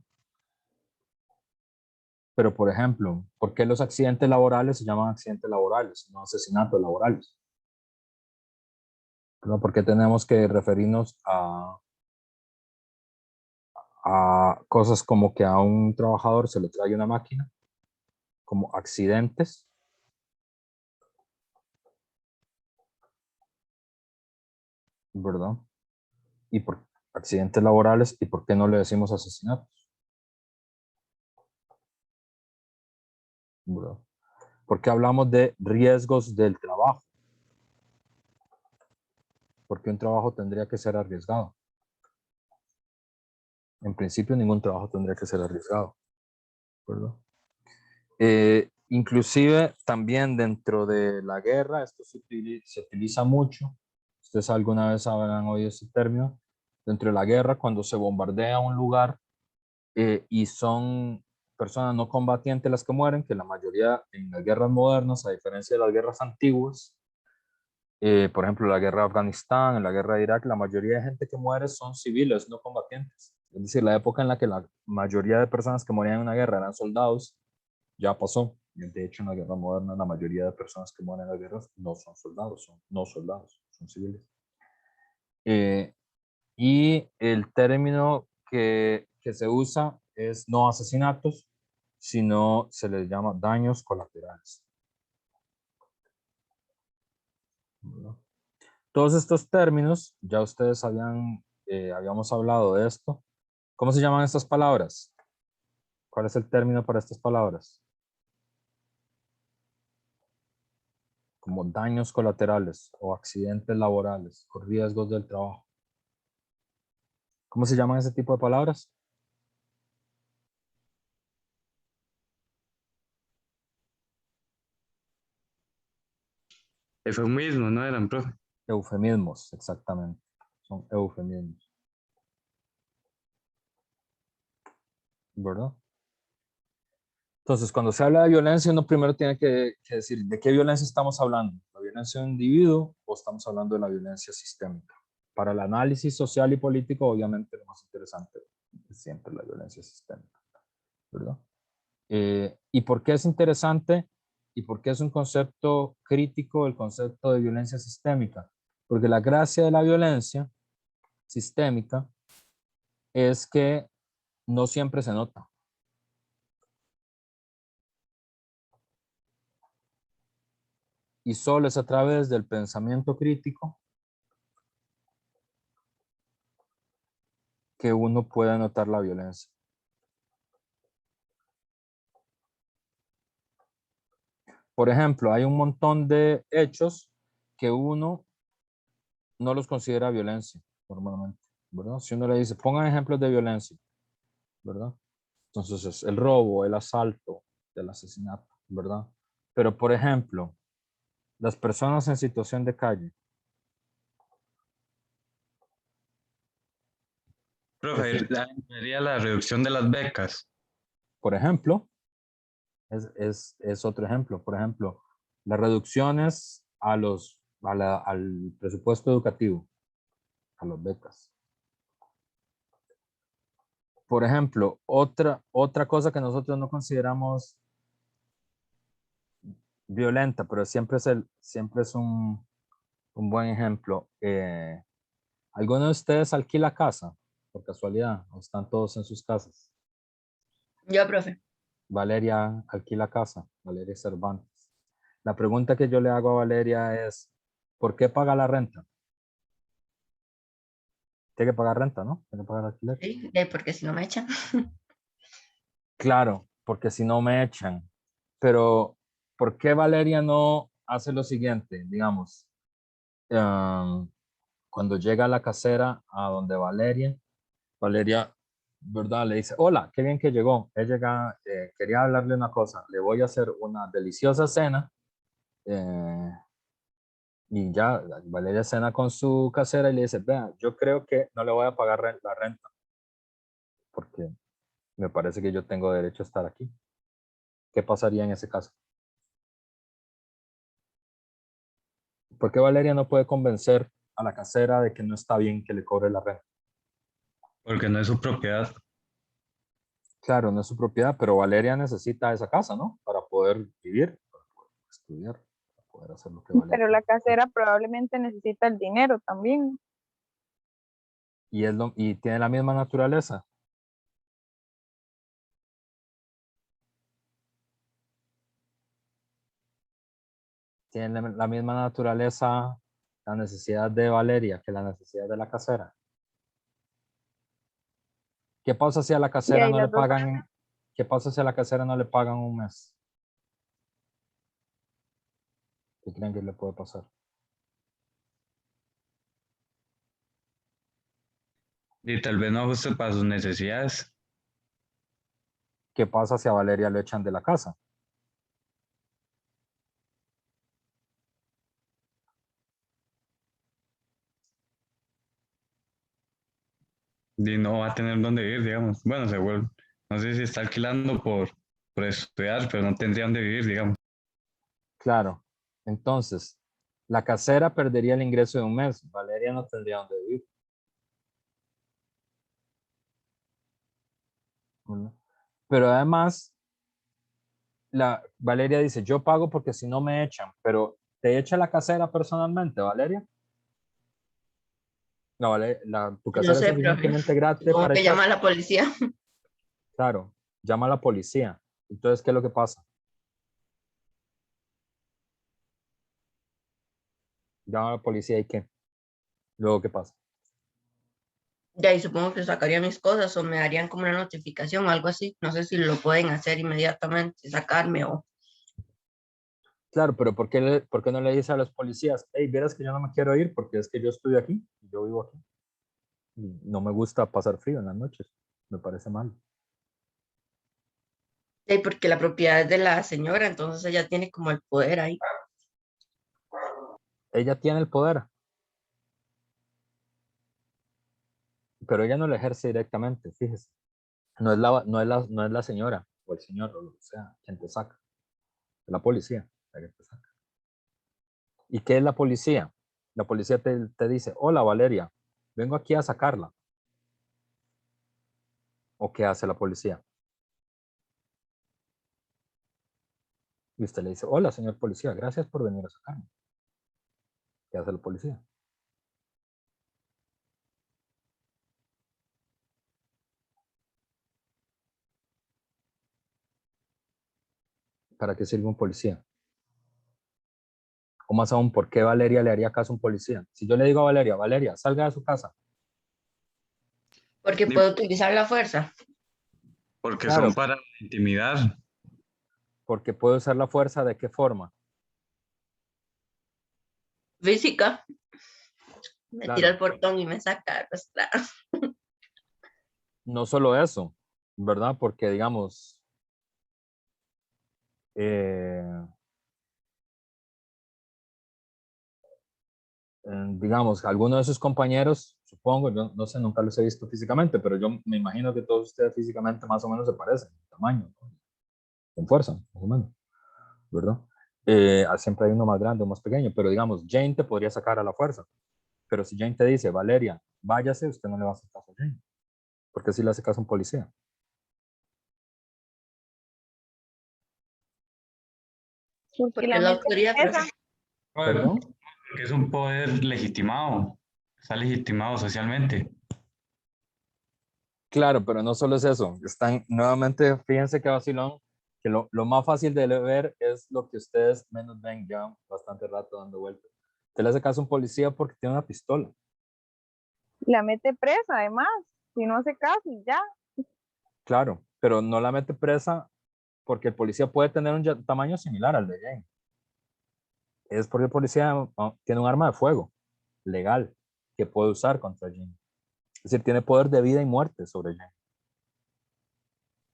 pero por ejemplo, ¿por qué los accidentes laborales se llaman accidentes laborales, no asesinatos laborales? ¿No? ¿Por qué tenemos que referirnos a cosas como que a un trabajador se le trae una máquina como accidentes? ¿Verdad? Y por accidentes laborales, ¿y por qué no le decimos asesinatos? ¿Verdad? ¿Por qué hablamos de riesgos del trabajo? Porque un trabajo tendría que ser arriesgado. En principio, ningún trabajo tendría que ser arriesgado, ¿verdad? Inclusive también dentro de la guerra, esto se utiliza mucho. Ustedes alguna vez habrán oído ese término. Dentro de la guerra, cuando se bombardea un lugar y son personas no combatientes las que mueren, que la mayoría en las guerras modernas, a diferencia de las guerras antiguas, por ejemplo, la guerra de Afganistán, en la guerra de Irak, la mayoría de gente que muere son civiles, no combatientes. Es decir, la época en la que la mayoría de personas que morían en una guerra eran soldados, ya pasó. De hecho, en la guerra moderna, la mayoría de personas que mueren en las guerras no son soldados, son no soldados, son civiles. Y el término que se usa es no asesinatos, sino se les llama daños colaterales. ¿Verdad? Todos estos términos, ya ustedes habíamos hablado de esto. ¿Cómo se llaman estas palabras? ¿Cuál es el término para estas palabras? Como daños colaterales o accidentes laborales o riesgos del trabajo. ¿Cómo se llaman ese tipo de palabras? Eufemismo, ¿no eran, profe? Eufemismos, exactamente. Son eufemismos. ¿Verdad? Entonces, cuando se habla de violencia, uno primero tiene que decir de qué violencia estamos hablando. ¿La violencia de un individuo o estamos hablando de la violencia sistémica? Para el análisis social y político, obviamente, lo más interesante es siempre la violencia sistémica, ¿verdad? ¿Y por qué es interesante? ¿Y por qué es un concepto crítico el concepto de violencia sistémica? Porque la gracia de la violencia sistémica es que no siempre se nota. Y solo es a través del pensamiento crítico que uno puede notar la violencia. Por ejemplo, hay un montón de hechos que uno no los considera violencia normalmente, ¿verdad? Si uno le dice, pongan ejemplos de violencia, ¿verdad? Entonces es el robo, el asalto, el asesinato, ¿verdad? Pero, por ejemplo, las personas en situación de calle. Profe, sería la reducción de las becas. Por ejemplo, es otro ejemplo. Por ejemplo, las reducciones al presupuesto educativo, a las becas. Por ejemplo, otra cosa que nosotros no consideramos violenta, pero siempre es un buen ejemplo. ¿Alguno de ustedes alquila casa por casualidad o están todos en sus casas? Yo, profe. Valeria alquila casa, Valeria Cervantes. La pregunta que yo le hago a Valeria es, ¿por qué paga la renta? Tiene que pagar renta, ¿no? Tiene que pagar alquiler. Sí, porque si no me echan. Claro, porque si no me echan. Pero, ¿por qué Valeria no hace lo siguiente? Digamos, cuando llega la casera a donde Valeria, ¿verdad? Le dice, hola, qué bien que llegó. Quería hablarle una cosa. Le voy a hacer una deliciosa cena. Y ya Valeria cena con su casera y le dice, vea, yo creo que no le voy a pagar la renta porque me parece que yo tengo derecho a estar aquí. ¿Qué pasaría en ese caso? ¿Por qué Valeria no puede convencer a la casera de que no está bien que le cobre la renta? Porque no es su propiedad. Claro, no es su propiedad, pero Valeria necesita esa casa, ¿no? Para poder vivir, para poder estudiar, para poder hacer lo que Valeria. Pero la casera probablemente necesita el dinero también. Y tiene la misma naturaleza. Tiene la misma naturaleza la necesidad de Valeria que la necesidad de la casera. ¿Qué pasa si a la casera no le pagan? ¿Qué pasa si a la casera no le pagan un mes? ¿Qué creen que le puede pasar? Y tal vez no ajuste para sus necesidades. ¿Qué pasa si a Valeria le echan de la casa? Y no va a tener dónde vivir, digamos. Bueno, se vuelve. No sé si está alquilando por estudiar, pero no tendría dónde vivir, digamos. Claro. Entonces, la casera perdería el ingreso de un mes. Valeria no tendría dónde vivir. Pero además, Valeria dice, yo pago porque si no me echan, pero ¿te echa la casera personalmente, Valeria? No, tu casera No sé, es suficientemente grande como para que echar. llama a la policía. Claro, llama a la policía. Entonces, ¿qué es lo que pasa? Llama a la policía y ¿qué? Luego, ¿qué pasa? De ahí supongo que sacaría mis cosas o me darían como una notificación o algo así. No sé si lo pueden hacer inmediatamente, sacarme o... Claro, pero ¿por qué no le dice a los policías, hey, vieras que yo no me quiero ir porque es que yo estoy aquí, yo vivo aquí. Y no me gusta pasar frío en las noches, me parece mal. Sí, porque la propiedad es de la señora, entonces ella tiene como el poder ahí. Ella tiene el poder, pero ella no lo ejerce directamente, fíjese. No es la señora o el señor o lo que sea quien te saca, es la policía la que te saca. ¿Y qué es la policía? La policía te dice, hola Valeria, vengo aquí a sacarla. ¿O qué hace la policía? Y usted le dice, hola señor policía, gracias por venir a sacarme. ¿Qué hace la policía? ¿Para qué sirve un policía? O más aún, ¿por qué Valeria le haría caso a un policía? Si yo le digo a Valeria, Valeria, salga de su casa. Porque puede utilizar la fuerza. Porque Claro. son para intimidar. Porque puede usar la fuerza ¿de qué forma? Física. Me Claro. tira el portón y me saca arrastrada. No solo eso, ¿verdad? Porque digamos, digamos, alguno de sus compañeros, supongo, yo no sé, nunca los he visto físicamente, pero yo me imagino que todos ustedes físicamente más o menos se parecen, en tamaño, ¿no? En fuerza, más o menos, ¿verdad? Siempre hay uno más grande o más pequeño, pero digamos, Jane te podría sacar a la fuerza, pero si Jane te dice, Valeria, váyase, usted no le va a hacer caso a Jane, porque si le hace caso a un policía. Porque la la mente autoridad, esa, profe. ¿Perdón? Que es un poder legitimado, está legitimado socialmente. Claro, pero no solo es eso. Están nuevamente, fíjense que vacilón, que lo más fácil de ver es lo que ustedes menos ven ya bastante rato dando vueltas. Usted le hace caso a un policía porque tiene una pistola. la mete presa, además, si no hace caso y ya. Claro, pero no la mete presa porque el policía puede tener un tamaño similar al de Jane. Es porque el policía tiene un arma de fuego legal que puede usar contra Jane. Es decir, tiene poder de vida y muerte sobre Jane.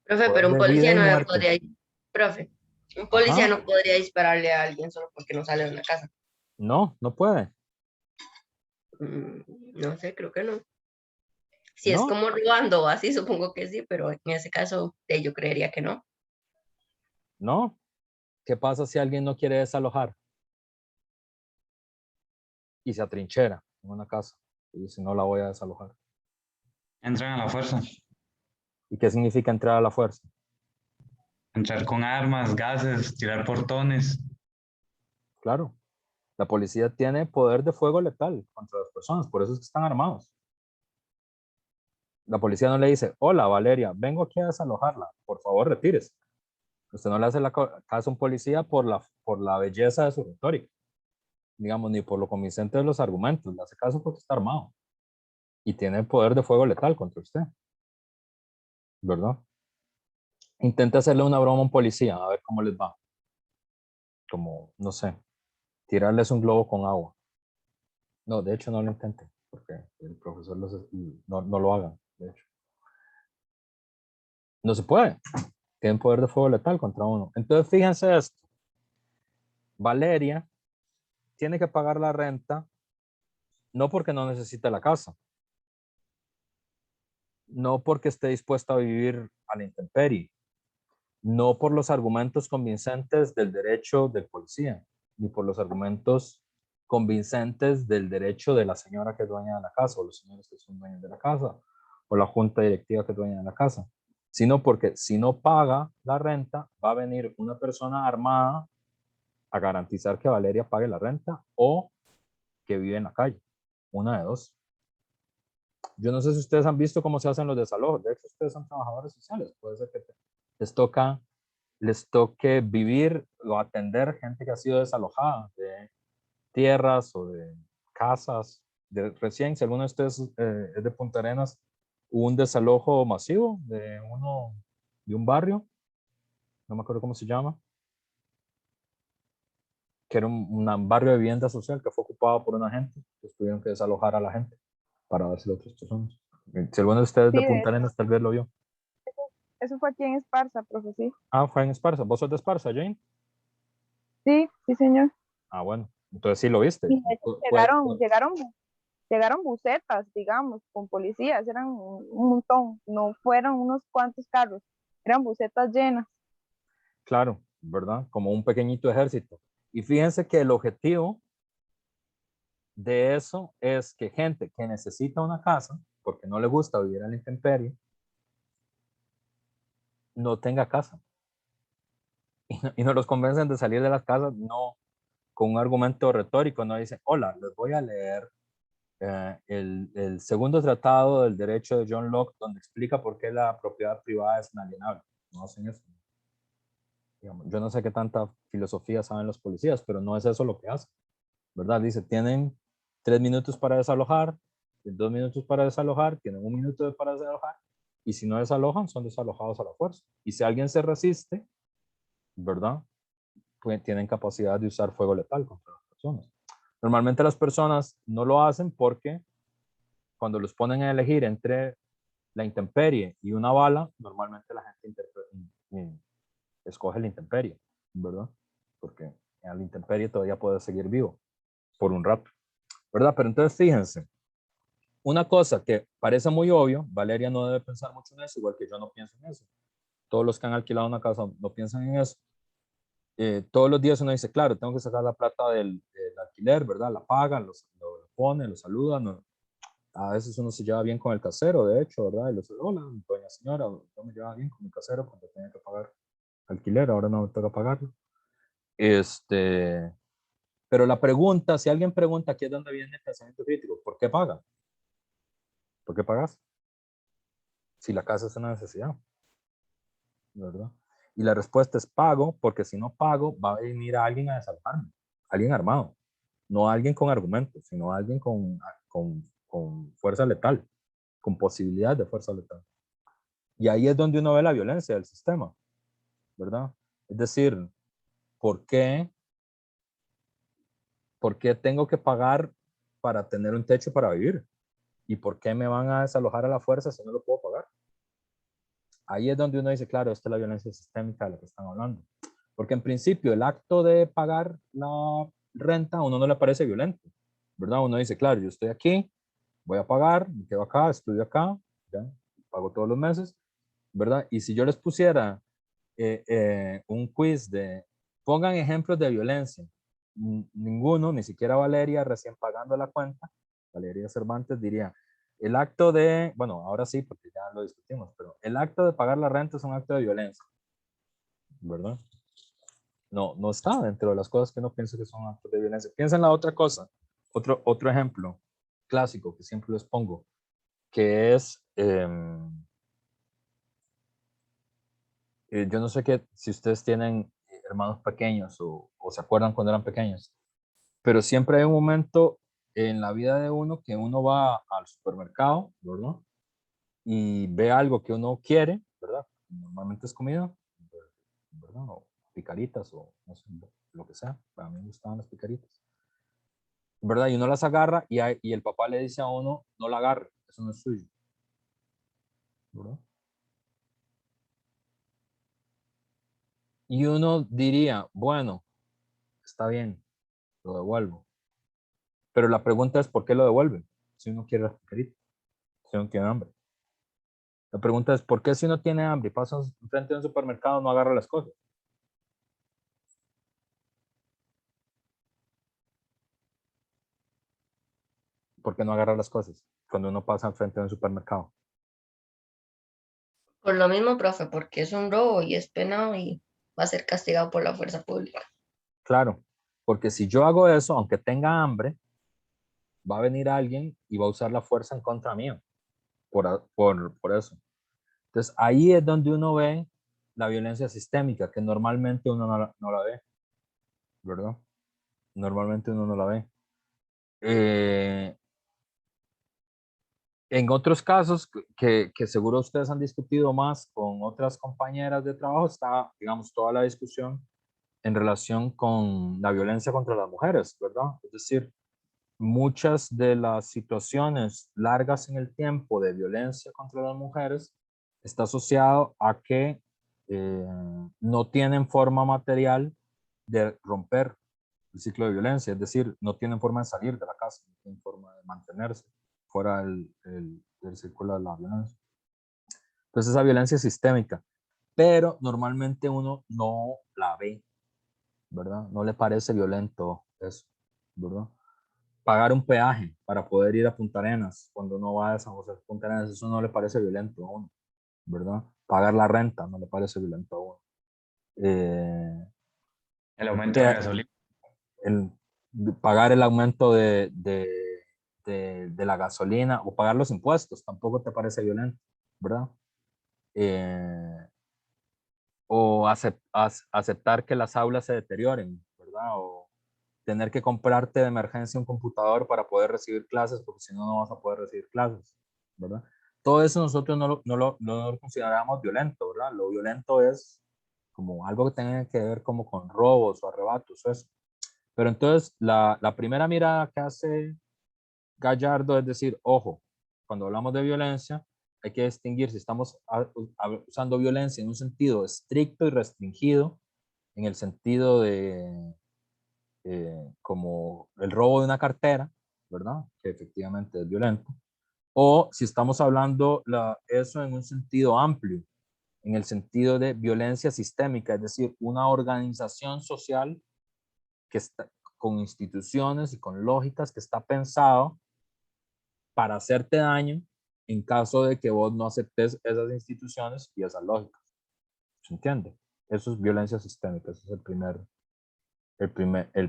Profe, Poder pero un de vida policía y no le muerte. podría, profe, un policía Ajá. no podría dispararle a alguien solo porque no sale de la casa. No, no puede. No sé, creo que no. Si es No, como robando o así, supongo que sí, pero en ese caso yo creería que no. no. ¿Qué pasa si alguien no quiere desalojar y se atrinchera en una casa y dice no la voy a desalojar? Entran a la fuerza, ¿Y qué significa entrar a la fuerza? entrar con armas, gases, tirar portones. Claro, la policía tiene poder de fuego letal contra las personas, por eso es que están armados. La policía no le dice, hola Valeria, vengo aquí a desalojarla, por favor retírese. Usted no le hace caso a un policía por la belleza de su retórica, digamos, ni por lo convincente de los argumentos, le hace caso porque está armado y tiene poder de fuego letal contra usted, ¿verdad? Intenta hacerle una broma a un policía, a ver cómo les va. Como, no sé, tirarles un globo con agua. No, de hecho no lo intenten, porque el profesor no lo haga, de hecho. No se puede. Tienen poder de fuego letal contra uno. Entonces, fíjense esto. Valeria tiene que pagar la renta, no porque no necesite la casa, no porque esté dispuesta a vivir a la intemperie, no por los argumentos convincentes del derecho del policía, ni por los argumentos convincentes del derecho de la señora que es dueña de la casa, o los señores que son dueños de la casa, o la junta directiva que es dueña de la casa, sino porque si no paga la renta, va a venir una persona armada a garantizar que Valeria pague la renta o que vive en la calle. Una de dos. Yo no sé si ustedes han visto cómo se hacen los desalojos. De hecho, ustedes son trabajadores sociales. Puede ser que les toque vivir o atender gente que ha sido desalojada de tierras o de casas. Recién, si alguno de ustedes es de Punta Arenas, hubo un desalojo masivo de un barrio, no me acuerdo cómo se llama, que era un barrio de vivienda social que fue ocupado por una gente, que tuvieron que desalojar a la gente para dárselo a otras personas. Si alguno de ustedes de Sí, Punta Arenas tal vez lo vio. eso fue aquí en Esparza, profe, sí. Ah, fue en Esparza. ¿Vos sos de Esparza, Jane? Sí, sí, señor. Ah, bueno. Entonces sí lo viste. Y de hecho llegaron busetas, digamos, con policías, eran un montón, no fueron unos cuantos carros, eran busetas llenas. Claro, ¿verdad? Como un pequeñito ejército. Y fíjense que el objetivo de eso es que gente que necesita una casa, porque no le gusta vivir en la intemperie, no tenga casa. Y no los convencen de salir de las casas, no con un argumento retórico, no dicen, hola, les voy a leer el segundo tratado del derecho de John Locke, donde explica por qué la propiedad privada es inalienable. No hacen eso. Digamos, yo no sé qué tanta filosofía saben los policías, pero no es eso lo que hacen, ¿verdad? Dice, tienen 3 minutos para desalojar, 2 minutos para desalojar, tienen 1 minuto para desalojar, y si no desalojan, son desalojados a la fuerza. Y si alguien se resiste, ¿verdad? Pues tienen capacidad de usar fuego letal contra las personas. Normalmente las personas no lo hacen porque cuando los ponen a elegir entre la intemperie y una bala, normalmente la gente escoge la intemperie, ¿verdad? Porque en la intemperie todavía puede seguir vivo por un rato, ¿verdad? Pero entonces fíjense, una cosa que parece muy obvio, Valeria no debe pensar mucho en eso, igual que yo no pienso en eso. Todos los que han alquilado una casa no piensan en eso. Todos los días uno dice, claro, tengo que sacar la plata del alquiler, ¿verdad? La paga, lo pone, lo saluda. No. A veces uno se lleva bien con el casero, de hecho, ¿verdad? Y le dice, hola, doña señora, yo me llevaba bien con mi casero cuando tenía que pagar alquiler, ahora no me toca pagarlo. Pero la pregunta, si alguien pregunta aquí es donde viene el pensamiento crítico, ¿por qué paga? ¿Por qué pagas? Si la casa es una necesidad, ¿verdad? Y la respuesta es pago, porque si no pago, va a venir alguien a desalojarme, alguien armado, no alguien con argumentos, sino alguien con fuerza letal, con posibilidad de fuerza letal. Y ahí es donde uno ve la violencia del sistema, ¿verdad? Es decir, ¿por qué tengo que pagar para tener un techo para vivir? ¿Y por qué me van a desalojar a la fuerza si no lo puedo pagar? Ahí es donde uno dice, claro, esta es la violencia sistémica de la que están hablando. Porque en principio el acto de pagar la renta a uno no le parece violento, ¿verdad? Uno dice, claro, yo estoy aquí, voy a pagar, me quedo acá, estudio acá, ¿ya? Pago todos los meses, ¿verdad? Y si yo les pusiera un quiz de, pongan ejemplos de violencia, ninguno, ni siquiera Valeria, recién pagando la cuenta, Valeria Cervantes diría, el acto de, bueno, ahora sí, porque ya lo discutimos, pero el acto de pagar la renta es un acto de violencia, ¿verdad? No está dentro de las cosas que uno piensa que son actos de violencia. Piensa en la otra cosa, otro ejemplo clásico que siempre les pongo, que es, yo no sé si ustedes tienen hermanos pequeños o se acuerdan cuando eran pequeños, pero siempre hay un momento en la vida de uno que uno va al supermercado, ¿verdad? Y ve algo que uno quiere, ¿verdad? Normalmente es comida, ¿verdad? O picaritas o no sé, lo que sea. Para mí me gustaban las picaritas, ¿verdad? Y uno las agarra y el papá le dice a uno, no la agarre, eso no es suyo, ¿verdad? Y uno diría, bueno, está bien, lo devuelvo. Pero la pregunta es, ¿por qué lo devuelven? Si uno quiere las picaritas, si uno tiene hambre. La pregunta es, ¿por qué si uno tiene hambre y pasa frente a un supermercado no agarra las cosas? ¿Por qué no agarra las cosas cuando uno pasa frente a un supermercado? Por lo mismo, profe, porque es un robo y es penado y va a ser castigado por la fuerza pública. Claro, porque si yo hago eso, aunque tenga hambre, va a venir alguien y va a usar la fuerza en contra mío por eso. Entonces, ahí es donde uno ve la violencia sistémica, que normalmente uno no la ve, ¿verdad? Normalmente uno no la ve. En otros casos que seguro ustedes han discutido más con otras compañeras de trabajo, está, digamos, toda la discusión en relación con la violencia contra las mujeres, ¿verdad? Es decir, muchas de las situaciones largas en el tiempo de violencia contra las mujeres está asociado a que no tienen forma material de romper el ciclo de violencia, es decir, no tienen forma de salir de la casa, no tienen forma de mantenerse fuera del círculo de la violencia. Entonces esa violencia es sistémica, pero normalmente uno no la ve, ¿verdad? No le parece violento eso, ¿verdad? Pagar un peaje para poder ir a Punta Arenas cuando uno va a San José de Punta Arenas, eso no le parece violento a uno, ¿verdad? Pagar la renta no le parece violento a uno. El aumento de la gasolina. El, pagar el aumento de la gasolina o pagar los impuestos tampoco te parece violento, ¿verdad? O aceptar que las aulas se deterioren, ¿verdad? O tener que comprarte de emergencia un computador para poder recibir clases, porque si no, no vas a poder recibir clases, ¿verdad? Todo eso nosotros no lo consideramos violento, ¿verdad? Lo violento es como algo que tenga que ver como con robos o arrebatos, eso. Pero entonces la primera mirada que hace Gallardo es decir, ojo, cuando hablamos de violencia, hay que distinguir si estamos usando violencia en un sentido estricto y restringido, en el sentido de como el robo de una cartera, ¿verdad? Que efectivamente es violento. O si estamos hablando eso en un sentido amplio, en el sentido de violencia sistémica, es decir, una organización social que está con instituciones y con lógicas que está pensado para hacerte daño en caso de que vos no aceptes esas instituciones y esas lógicas. ¿Se entiende? Eso es violencia sistémica, ese es el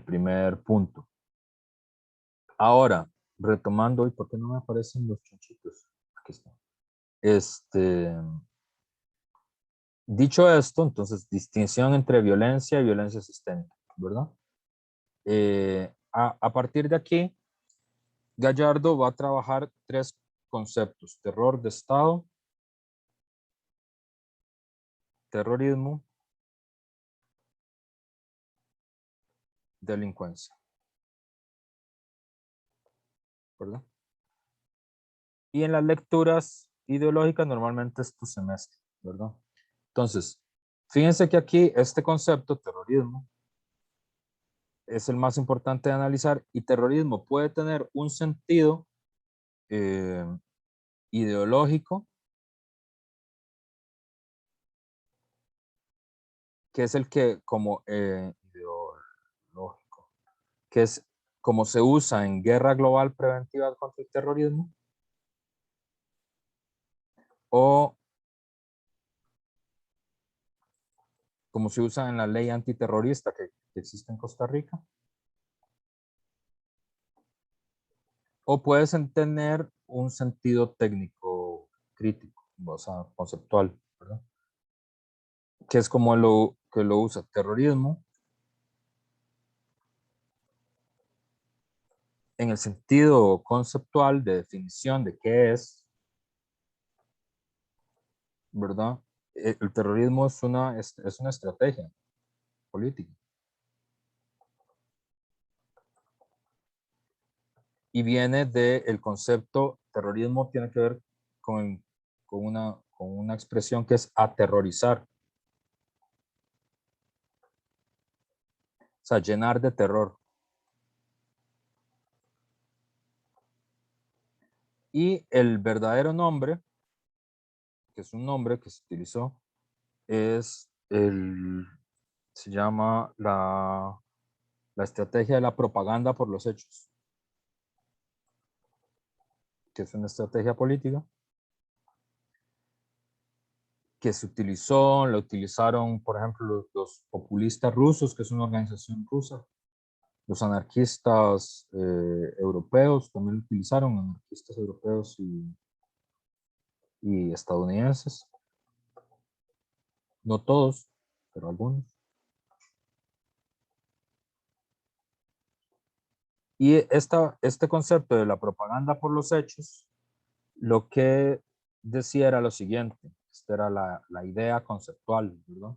primer punto. Ahora, retomando, ¿y por qué no me aparecen los chanchitos? Aquí están. Dicho esto, entonces, distinción entre violencia y violencia sistémica, ¿verdad? A partir de aquí, Gallardo va a trabajar 3 conceptos: terror de Estado, terrorismo, delincuencia, ¿verdad? Y en las lecturas ideológicas normalmente esto se mezcla, ¿verdad? Entonces, fíjense que aquí este concepto, terrorismo, es el más importante de analizar, y terrorismo puede tener un sentido ideológico, que es el que como ideológico, que es como se usa en guerra global preventiva contra el terrorismo, o como se usa en la ley antiterrorista que existe en Costa Rica, o puedes tener un sentido técnico crítico, o sea, conceptual, ¿verdad? Que es como que lo usa terrorismo en el sentido conceptual de definición de qué es, ¿verdad? El terrorismo es una estrategia política. Y viene del concepto, terrorismo tiene que ver con una expresión que es aterrorizar. O sea, llenar de terror. Y el verdadero nombre, que es un nombre que se utilizó, se llama la estrategia de la propaganda por los hechos, que es una estrategia política que se utilizó, la utilizaron, por ejemplo, los populistas rusos, que es una organización rusa, los anarquistas europeos también lo utilizaron, anarquistas europeos y estadounidenses. No todos, pero algunos. Y este concepto de la propaganda por los hechos, lo que decía era lo siguiente, esta era la idea conceptual, ¿verdad?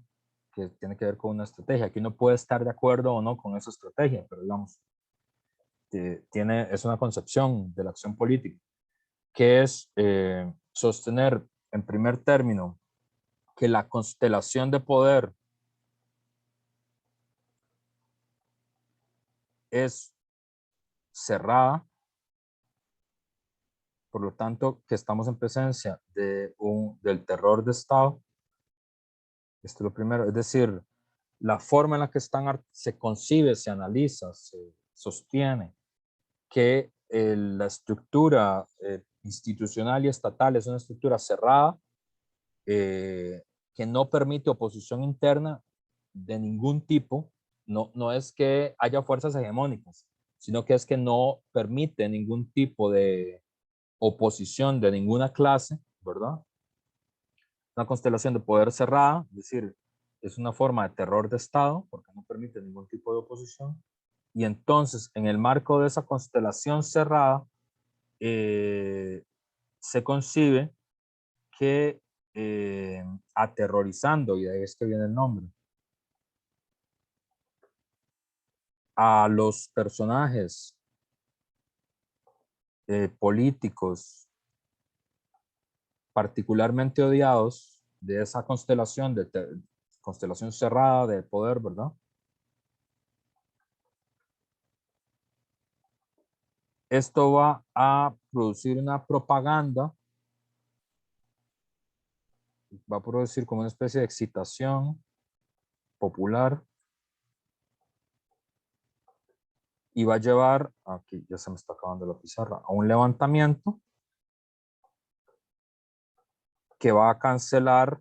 Que tiene que ver con una estrategia. Aquí uno puede estar de acuerdo o no con esa estrategia, pero digamos, es una concepción de la acción política, que es sostener en primer término que la constelación de poder es cerrada, por lo tanto que estamos en presencia del terror de Estado. Esto es lo primero, es decir, la forma en la que se concibe, se analiza, se sostiene que la estructura institucional y estatal es una estructura cerrada, que no permite oposición interna de ningún tipo. No es que haya fuerzas hegemónicas, sino que es que no permite ningún tipo de oposición de ninguna clase, ¿verdad? Una constelación de poder cerrada, es decir, es una forma de terror de Estado, porque no permite ningún tipo de oposición. Y entonces, en el marco de esa constelación cerrada, se concibe que aterrorizando, y de ahí es que viene el nombre, a los personajes políticos particularmente odiados de esa constelación, constelación cerrada de poder, ¿verdad? Esto va a producir una propaganda, va a producir como una especie de excitación popular y va a llevar, aquí ya se me está acabando la pizarra, a un levantamiento que va a cancelar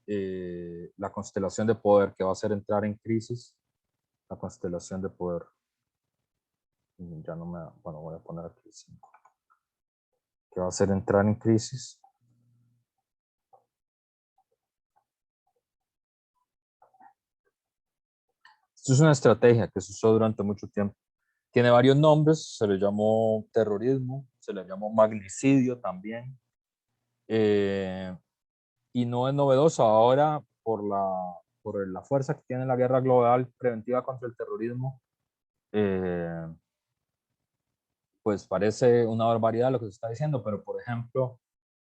la constelación de poder, que va a hacer entrar en crisis la constelación de poder. Ya no me, bueno, voy a poner aquí 5. Que va a hacer entrar en crisis. Esto es una estrategia que se usó durante mucho tiempo. Tiene varios nombres, se le llamó terrorismo, se le llamó magnicidio también. Y no es novedoso ahora por la fuerza que tiene la guerra global preventiva contra el terrorismo. Pues parece una barbaridad lo que se está diciendo, pero por ejemplo,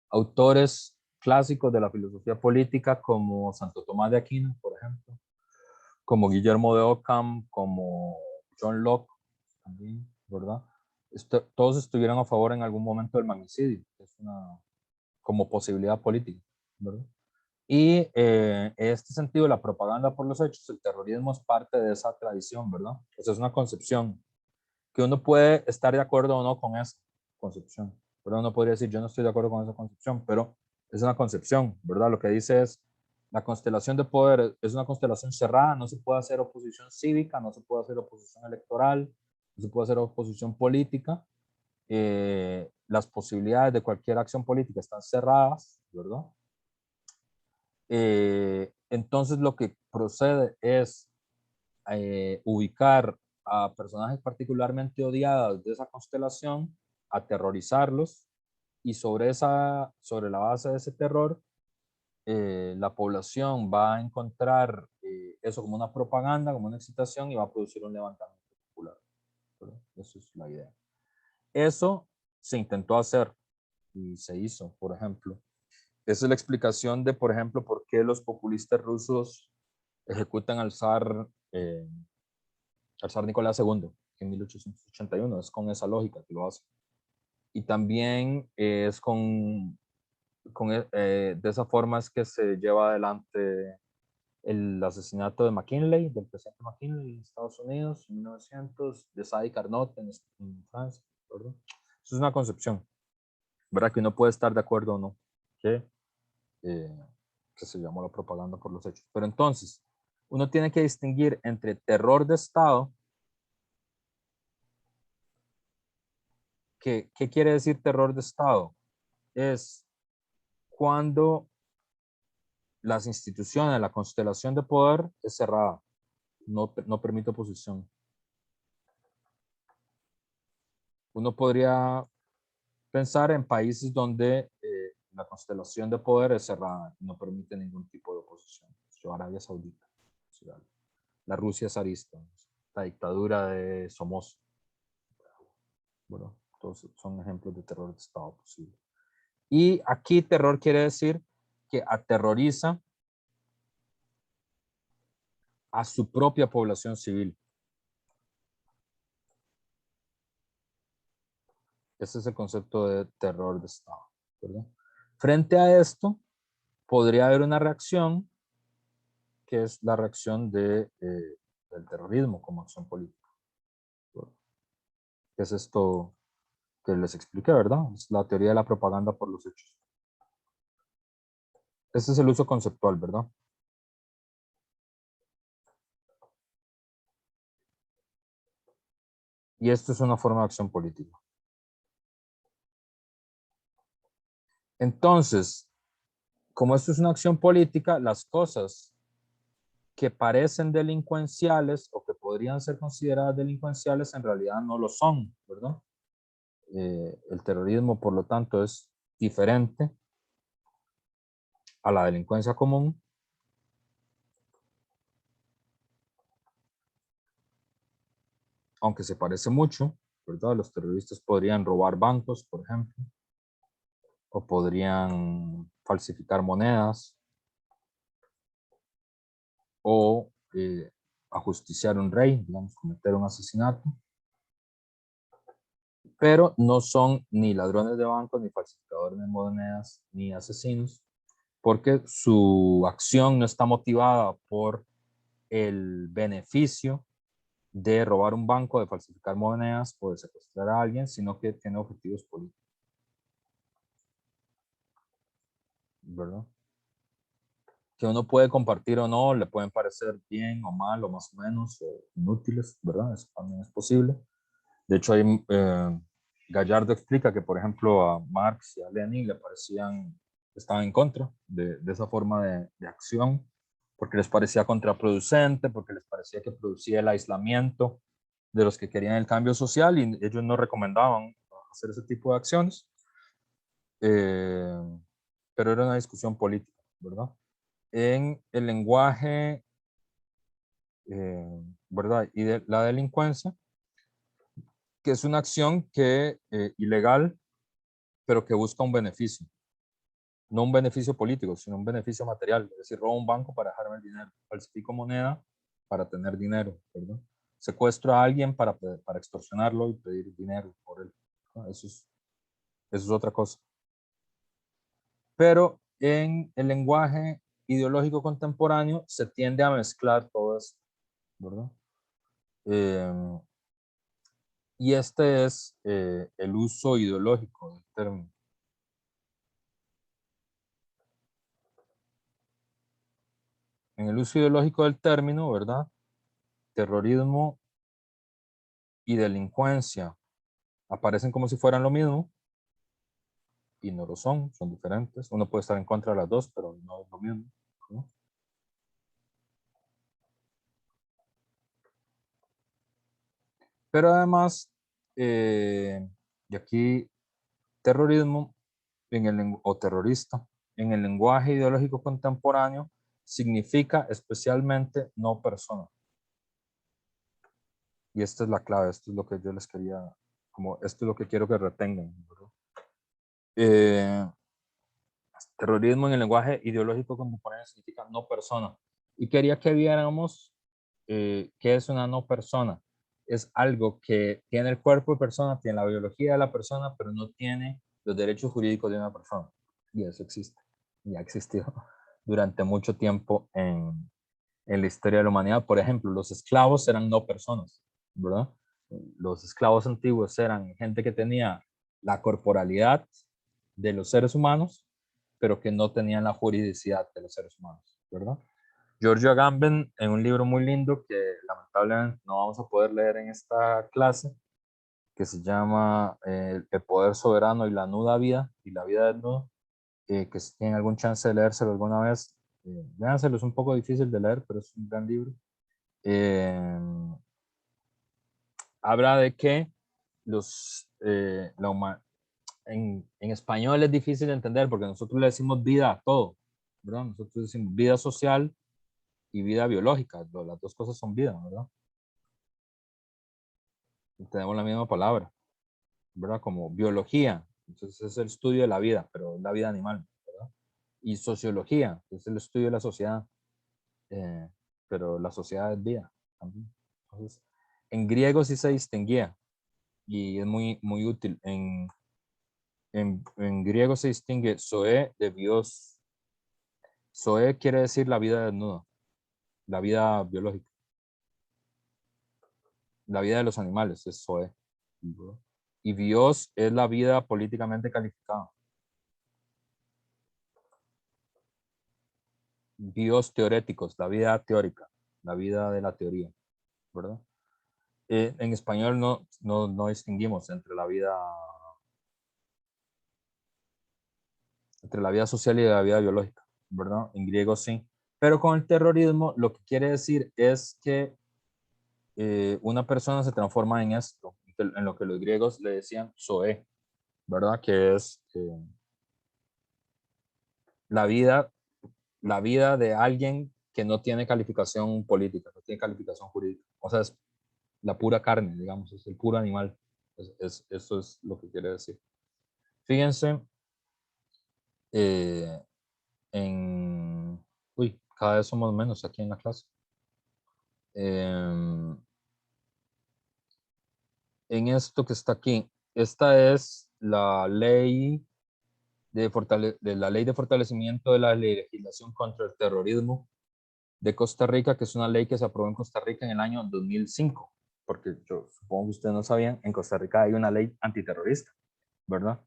autores clásicos de la filosofía política como Santo Tomás de Aquino, por ejemplo, como Guillermo de Ockham, como John Locke, también, ¿verdad? Todos estuvieron a favor en algún momento del magnicidio, es como posibilidad política, ¿verdad? Y en este sentido, la propaganda por los hechos, el terrorismo es parte de esa tradición, ¿verdad? O sea, es una concepción que uno puede estar de acuerdo o no con esa concepción, pero uno podría decir, yo no estoy de acuerdo con esa concepción, pero es una concepción, ¿verdad? Lo que dice es, la constelación de poder es una constelación cerrada, no se puede hacer oposición cívica, no se puede hacer oposición electoral, no se puede hacer oposición política, las posibilidades de cualquier acción política están cerradas, ¿verdad? Entonces lo que procede es ubicar a personajes particularmente odiados de esa constelación, aterrorizarlos y sobre la base de ese terror, la población va a encontrar eso como una propaganda, como una excitación y va a producir un levantamiento popular. ¿Verdad? Esa es la idea. Eso se intentó hacer y se hizo, por ejemplo. Esa es la explicación de, por ejemplo, por qué los populistas rusos ejecutan al zar Nicolás II en 1881. Es con esa lógica que lo hace. Y también es de esa forma es que se lleva adelante el asesinato de McKinley, del presidente McKinley en Estados Unidos en 1900, de Sadi Carnot en Francia, ¿verdad? Eso es una concepción, ¿verdad? Que uno puede estar de acuerdo o no, que se llamó la propaganda por los hechos. Pero entonces, uno tiene que distinguir entre terror de Estado. ¿Qué quiere decir terror de Estado? Es cuando las instituciones, la constelación de poder es cerrada, no permite oposición. Uno podría pensar en países donde la constelación de poder es cerrada, no permite ningún tipo de oposición. Arabia Saudita, la Rusia zarista, la dictadura de Somoza. Bueno, todos son ejemplos de terror de Estado posible. Y aquí terror quiere decir que aterroriza a su propia población civil. Ese es el concepto de terror de Estado, ¿verdad? Frente a esto, podría haber una reacción que es la reacción del terrorismo como acción política. ¿Verdad? ¿Qué es esto que les expliqué, verdad? Es la teoría de la propaganda por los hechos. Ese es el uso conceptual, ¿verdad? Y esto es una forma de acción política. Entonces, como esto es una acción política, las cosas que parecen delincuenciales o que podrían ser consideradas delincuenciales en realidad no lo son, ¿verdad? El terrorismo, por lo tanto, es diferente a la delincuencia común. aunque se parece mucho, ¿verdad? Los terroristas podrían robar bancos, por ejemplo, o podrían falsificar monedas, o ajusticiar un rey, digamos, cometer un asesinato, pero no son ni ladrones de bancos, ni falsificadores de monedas, ni asesinos, porque su acción no está motivada por el beneficio de robar un banco, de falsificar monedas o de secuestrar a alguien, sino que tiene objetivos políticos, ¿verdad? Que uno puede compartir o no, le pueden parecer bien o mal, o más o menos, o inútiles, ¿verdad? Eso también es posible. De hecho, hay, Gallardo explica que, por ejemplo, a Marx y a Lenin le parecían, estaban en contra de esa forma de acción, porque les parecía contraproducente, porque les parecía que producía el aislamiento de los que querían el cambio social y ellos no recomendaban hacer ese tipo de acciones. Pero era una discusión política, ¿verdad? En el lenguaje, ¿verdad? Y de la delincuencia, que es una acción que ilegal, pero que busca un beneficio. No un beneficio político, sino un beneficio material. Es decir, robo un banco para dejarme el dinero. Falsifico moneda para tener dinero, ¿verdad? Secuestro a alguien para extorsionarlo y pedir dinero por él. Eso es otra cosa. Pero en el lenguaje ideológico contemporáneo se tiende a mezclar todo esto, ¿verdad? Y este es el uso ideológico del término. En el uso ideológico del término, ¿verdad? Terrorismo y delincuencia aparecen como si fueran lo mismo y no lo son, son diferentes. Uno puede estar en contra de las dos, pero no es lo mismo, ¿no? Pero además, y aquí terrorismo o terrorista en el lenguaje ideológico contemporáneo significa especialmente no persona. Y esta es la clave, esto es lo que yo les quería, como esto es lo que quiero que retengan, ¿verdad? Terrorismo en el lenguaje ideológico contemporáneo significa no persona. Y quería que viéramos qué es una no persona. Es algo que tiene el cuerpo de persona, tiene la biología de la persona, pero no tiene los derechos jurídicos de una persona. Y eso existe, y ha existido durante mucho tiempo en la historia de la humanidad. Por ejemplo, los esclavos eran no personas, ¿verdad? Los esclavos antiguos eran gente que tenía la corporalidad de los seres humanos, pero que no tenían la juridicidad de los seres humanos, ¿verdad? Giorgio Agamben, en un libro muy lindo que lamentablemente no vamos a poder leer en esta clase, que se llama El poder soberano y la nuda vida, y la vida del nudo, que si tienen algún chance de leérselo alguna vez, léanselo, es un poco difícil de leer, pero es un gran libro. Habla de que en español es difícil de entender porque nosotros le decimos vida a todo, ¿verdad? Nosotros decimos vida social y vida biológica, las dos cosas son vida, ¿verdad? Y tenemos la misma palabra, ¿verdad? Como biología, entonces es el estudio de la vida, pero es la vida animal, ¿verdad? Y sociología, es el estudio de la sociedad, pero la sociedad es vida también. Entonces, en griego sí se distinguía y es muy, muy útil. En griego se distingue zoe de bios. Zoe quiere decir la vida desnuda, la vida biológica. La vida de los animales es zoe. Y bios es la vida políticamente calificada. Bios teoréticos, la vida teórica, la vida de la teoría, ¿verdad? En español no distinguimos entre la vida social y la vida biológica, ¿verdad? En griego sí. Pero con el terrorismo lo que quiere decir es que una persona se transforma en esto, en lo que los griegos le decían zoe, ¿verdad? Que es la vida de alguien que no tiene calificación política, no tiene calificación jurídica. O sea, la pura carne, digamos, es el puro animal. Eso es lo que quiere decir. Fíjense, cada vez somos menos aquí en la clase. En esto que está aquí, esta es la ley de la ley de fortalecimiento de la legislación contra el terrorismo de Costa Rica, que es una ley que se aprobó en Costa Rica en el año 2005, porque yo supongo que ustedes no sabían, en Costa Rica hay una ley antiterrorista, ¿verdad?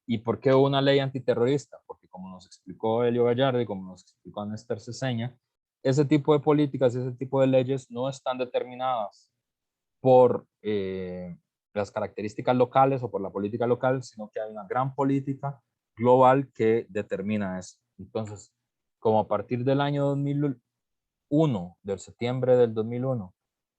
¿Y por qué una ley antiterrorista? Porque como nos explicó Elio Gallardo y como nos explicó Néstor Ceseña, ese tipo de políticas, ese tipo de leyes no están determinadas por las características locales o por la política local, sino que hay una gran política global que determina eso. Entonces, como a partir del año 2001, del septiembre del 2001,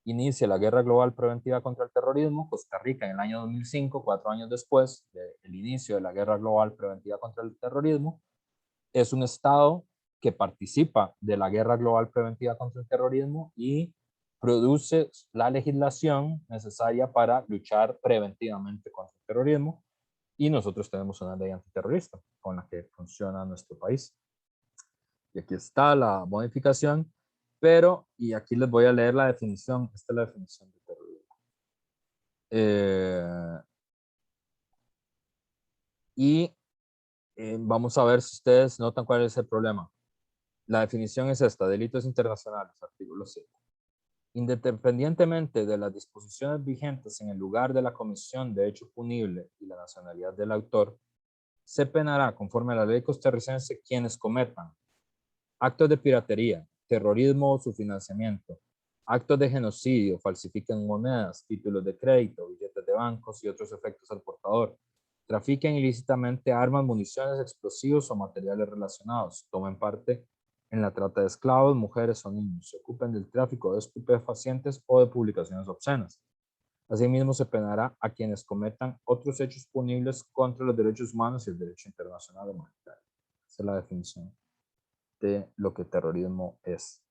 inicia la Guerra Global Preventiva contra el Terrorismo, Costa Rica en el año 2005, 4 años después del inicio de la Guerra Global Preventiva contra el Terrorismo, es un estado que participa de la Guerra Global Preventiva contra el Terrorismo y produce la legislación necesaria para luchar preventivamente contra el terrorismo, y nosotros tenemos una ley antiterrorista con la que funciona nuestro país. Y aquí está la modificación, pero, y aquí les voy a leer la definición, esta es la definición de terrorismo. Vamos a ver si ustedes notan cuál es el problema. La definición es esta: delitos internacionales, artículo 7. Independientemente de las disposiciones vigentes en el lugar de la comisión de hecho punible y la nacionalidad del autor, se penará conforme a la ley costarricense quienes cometan actos de piratería, terrorismo o su financiamiento, actos de genocidio, falsifiquen monedas, títulos de crédito, billetes de bancos y otros efectos al portador, trafiquen ilícitamente armas, municiones, explosivos o materiales relacionados, tomen parte en la trata de esclavos, mujeres o niños, se ocupen del tráfico de estupefacientes o de publicaciones obscenas. Asimismo, se penará a quienes cometan otros hechos punibles contra los derechos humanos y el derecho internacional humanitario. Esa es la definición de lo que terrorismo es.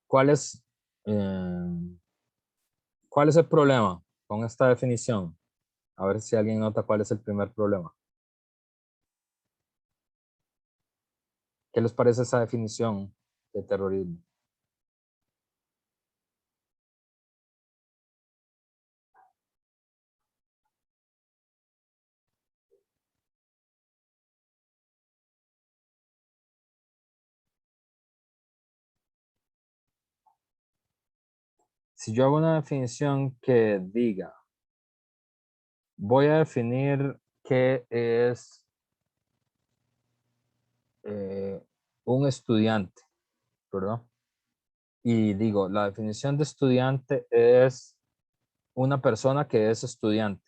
¿Cuál es el problema con esta definición? A ver si alguien nota cuál es el primer problema. ¿Qué les parece esa definición de terrorismo? Si yo hago una definición que diga, voy a definir qué es un estudiante, ¿verdad? Y digo, la definición de estudiante es una persona que es estudiante.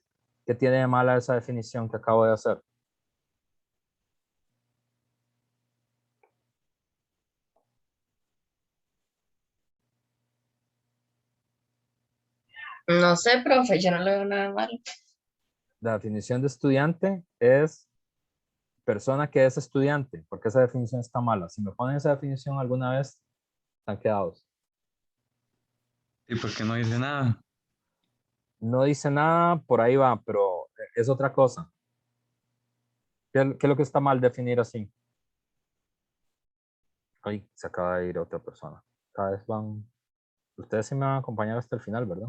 ¿Qué tiene de mala esa definición que acabo de hacer? No sé, profe, yo no le veo nada malo. La definición de estudiante es persona que es estudiante, porque esa definición está mala. Si me ponen esa definición alguna vez, están quedados. ¿Y por qué no dice nada? No dice nada, por ahí va, pero es otra cosa. ¿Qué es lo que está mal definir así? Ay, se acaba de ir otra persona. Cada vez van... Ustedes sí me van a acompañar hasta el final, ¿verdad?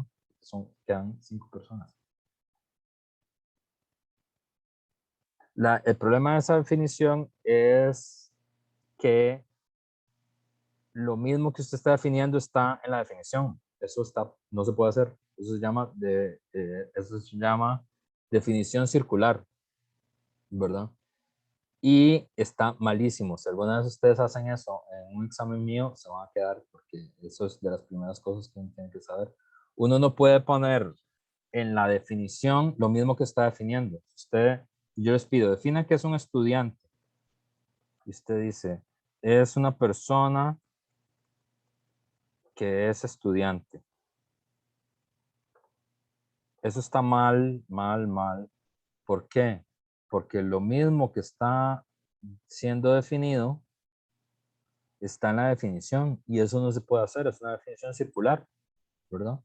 Quedan 5 personas. El problema de esa definición es que lo mismo que usted está definiendo está en la definición. Eso no se puede hacer. Eso se llama definición circular, ¿verdad? Y está malísimo. Si alguna vez ustedes hacen eso en un examen mío, se van a quedar, porque eso es de las primeras cosas que uno tiene que saber. Uno no puede poner en la definición lo mismo que está definiendo. Yo les pido, defina qué es un estudiante. Y usted dice, es una persona que es estudiante. Eso está mal, mal, mal. ¿Por qué? Porque lo mismo que está siendo definido está en la definición y eso no se puede hacer, es una definición circular. ¿verdad?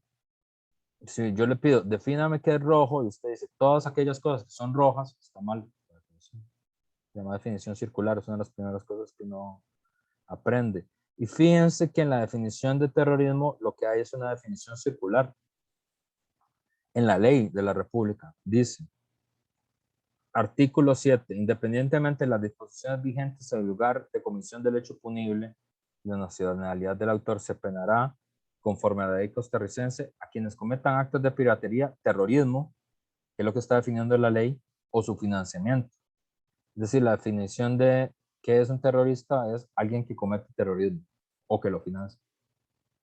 Si yo le pido, defíname qué es rojo, y usted dice, todas aquellas cosas que son rojas, está mal. Se llama definición circular, es una de las primeras cosas que uno aprende. Y fíjense que en la definición de terrorismo lo que hay es una definición circular. En la ley de la República dice, artículo 7, independientemente de las disposiciones vigentes en el lugar de comisión del hecho punible, la nacionalidad del autor se penará conforme a la ley costarricense a quienes cometan actos de piratería, terrorismo, que es lo que está definiendo la ley, o su financiamiento. Es decir, la definición de qué es un terrorista es alguien que comete terrorismo o que lo financia,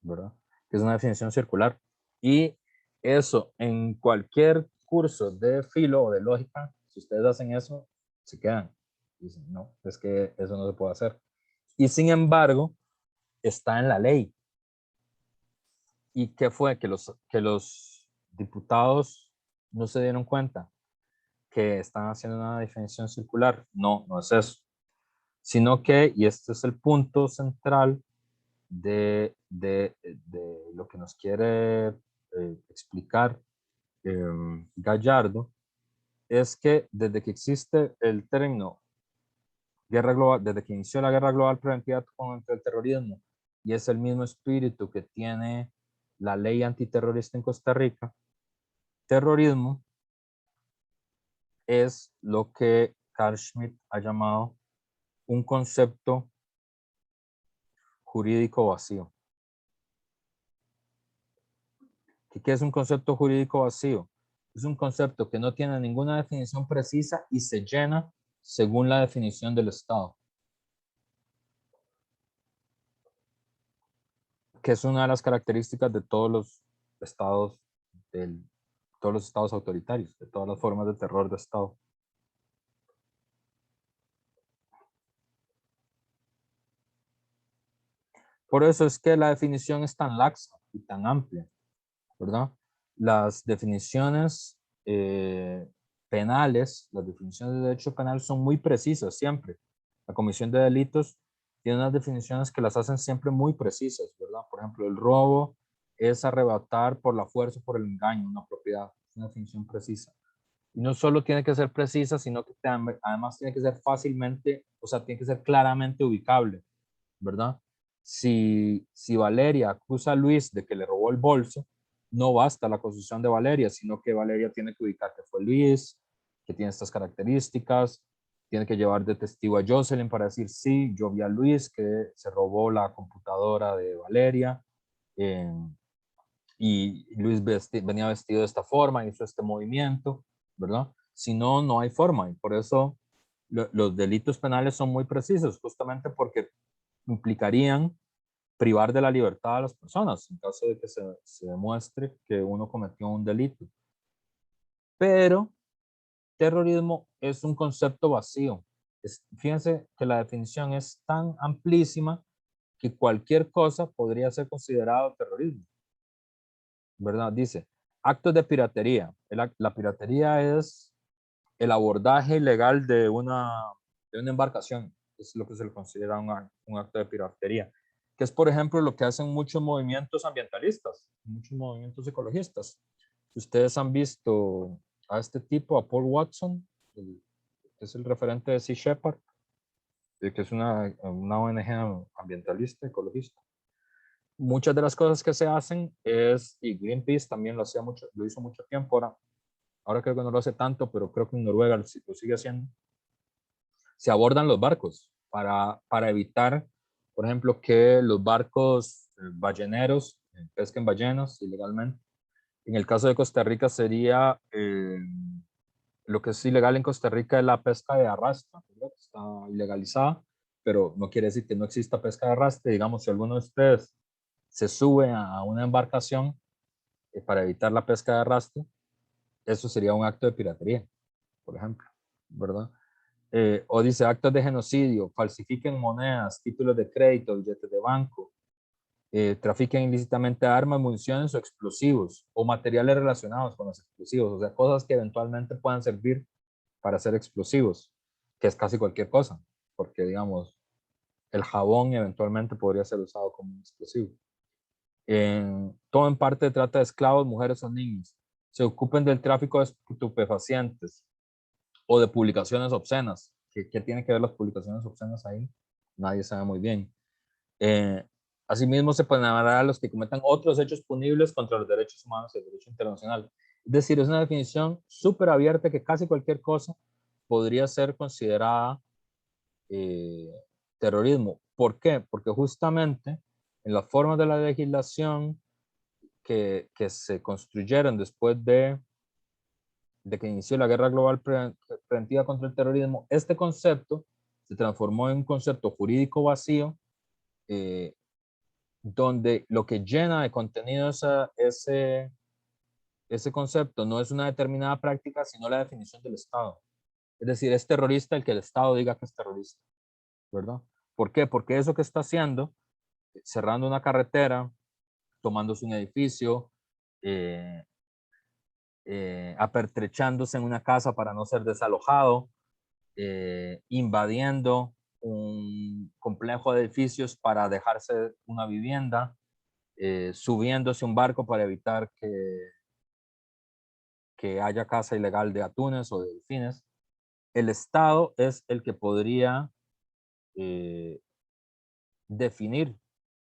¿verdad? Que es una definición circular. Y eso en cualquier curso de filo o de lógica, si ustedes hacen eso, se quedan. Dicen, no, es que eso no se puede hacer. Y sin embargo, está en la ley. ¿Y qué fue? Que los diputados no se dieron cuenta que están haciendo una definición circular. No, no es eso. Sino que, y este es el punto central de lo que nos quiere explicar Gallardo, es que desde que existe el término guerra global, desde que inició la guerra global preventiva contra el terrorismo, y es el mismo espíritu que tiene la ley antiterrorista en Costa Rica, terrorismo es lo que Carl Schmitt ha llamado un concepto jurídico vacío. ¿Qué es un concepto jurídico vacío? Es un concepto que no tiene ninguna definición precisa y se llena según la definición del Estado. Que es una de las características de todos los estados, todos los estados autoritarios, de todas las formas de terror de Estado. Por eso es que la definición es tan laxa y tan amplia, ¿verdad? Las definiciones penales, las definiciones de derecho penal son muy precisas siempre. La comisión de delitos tiene unas definiciones que las hacen siempre muy precisas, ¿verdad? Por ejemplo, el robo es arrebatar por la fuerza o por el engaño una propiedad, es una definición precisa. Y no solo tiene que ser precisa, sino que además tiene que ser fácilmente, o sea, tiene que ser claramente ubicable, ¿verdad? Si Valeria acusa a Luis de que le robó el bolso, no basta la acusación de Valeria, sino que Valeria tiene que ubicar que fue Luis, que tiene estas características, tiene que llevar de testigo a Jocelyn para decir, sí, yo vi a Luis que se robó la computadora de Valeria, y Luis venía vestido de esta forma, hizo este movimiento, ¿verdad? Si no, no hay forma, y por eso los delitos penales son muy precisos, justamente porque implicarían privar de la libertad a las personas en caso de que se demuestre que uno cometió un delito. Pero terrorismo es un concepto vacío. Fíjense que la definición es tan amplísima que cualquier cosa podría ser considerado terrorismo, ¿verdad? Dice, actos de piratería. La piratería es el abordaje ilegal de una embarcación. Es lo que se le considera un acto de piratería, que es, por ejemplo, lo que hacen muchos movimientos ambientalistas, muchos movimientos ecologistas. Ustedes han visto a este tipo, a Paul Watson, que es el referente de Sea Shepherd, que es una ONG ambientalista, ecologista. Muchas de las cosas que se hacen y Greenpeace también lo hacía mucho, lo hizo mucho tiempo, ahora creo que no lo hace tanto, pero creo que en Noruega lo sigue haciendo. Se abordan los barcos para evitar, por ejemplo, que los barcos balleneros pesquen ballenas ilegalmente. En el caso de Costa Rica sería, lo que es ilegal en Costa Rica es la pesca de arrastre, ¿verdad? Está ilegalizada, pero no quiere decir que no exista pesca de arrastre. Digamos, si alguno de ustedes se sube a una embarcación para evitar la pesca de arrastre, eso sería un acto de piratería, por ejemplo, ¿verdad? O dice actos de genocidio, falsifiquen monedas, títulos de crédito, billetes de banco, trafiquen ilícitamente armas, municiones o explosivos o materiales relacionados con los explosivos, o sea, cosas que eventualmente puedan servir para hacer explosivos, que es casi cualquier cosa, porque digamos, el jabón eventualmente podría ser usado como un explosivo. todo en parte de trata de esclavos, mujeres o niños, se ocupen del tráfico de estupefacientes o de publicaciones obscenas. ¿Qué tiene que ver las publicaciones obscenas ahí? Nadie sabe muy bien. Asimismo, se penará a los que cometan otros hechos punibles contra los derechos humanos y el derecho internacional. Es decir, es una definición súper abierta que casi cualquier cosa podría ser considerada terrorismo. ¿Por qué? Porque justamente en las formas de la legislación que se construyeron después de que inició la guerra global preventiva contra el terrorismo, este concepto se transformó en un concepto jurídico vacío, donde lo que llena de contenido ese concepto no es una determinada práctica, sino la definición del Estado. Es decir, es terrorista el que el Estado diga que es terrorista, ¿verdad? ¿Por qué? Porque eso que está haciendo, cerrando una carretera, tomándose un edificio, apertrechándose en una casa para no ser desalojado, invadiendo un complejo de edificios para dejarse una vivienda, subiéndose un barco para evitar que haya caza ilegal de atunes o de delfines. El Estado es el que podría definir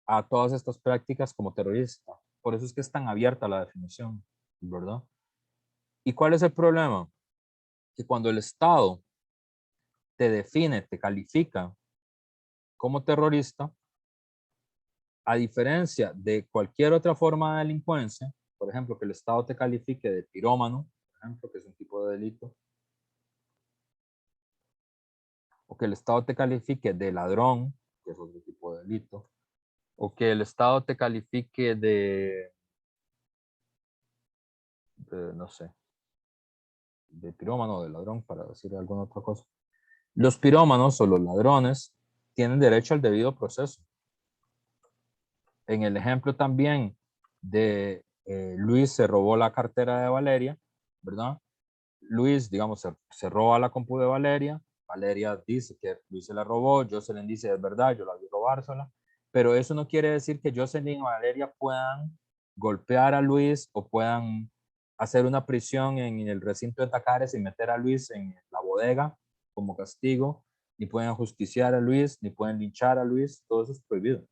a todas estas prácticas como terrorista. Por eso es que es tan abierta la definición, ¿verdad? ¿Y cuál es el problema? Que cuando el Estado te define, te califica como terrorista, a diferencia de cualquier otra forma de delincuencia, por ejemplo, que el Estado te califique de pirómano, por ejemplo, que es un tipo de delito, o que el Estado te califique de ladrón, que es otro tipo de delito, o que el Estado te califique de no sé, de pirómano o de ladrón, para decir alguna otra cosa. Los pirómanos o los ladrones tienen derecho al debido proceso. En el ejemplo también de Luis se robó la cartera de Valeria, ¿verdad? Luis, digamos, se roba la compu de Valeria. Valeria dice que Luis se la robó. Jocelyn dice, es verdad, yo la vi robársela. Pero eso no quiere decir que Jocelyn y Valeria puedan golpear a Luis o puedan hacer una prisión en el recinto de Tacares y meter a Luis en la bodega como castigo. Ni pueden ajusticiar a Luis, ni pueden linchar a Luis. Todo eso es prohibido.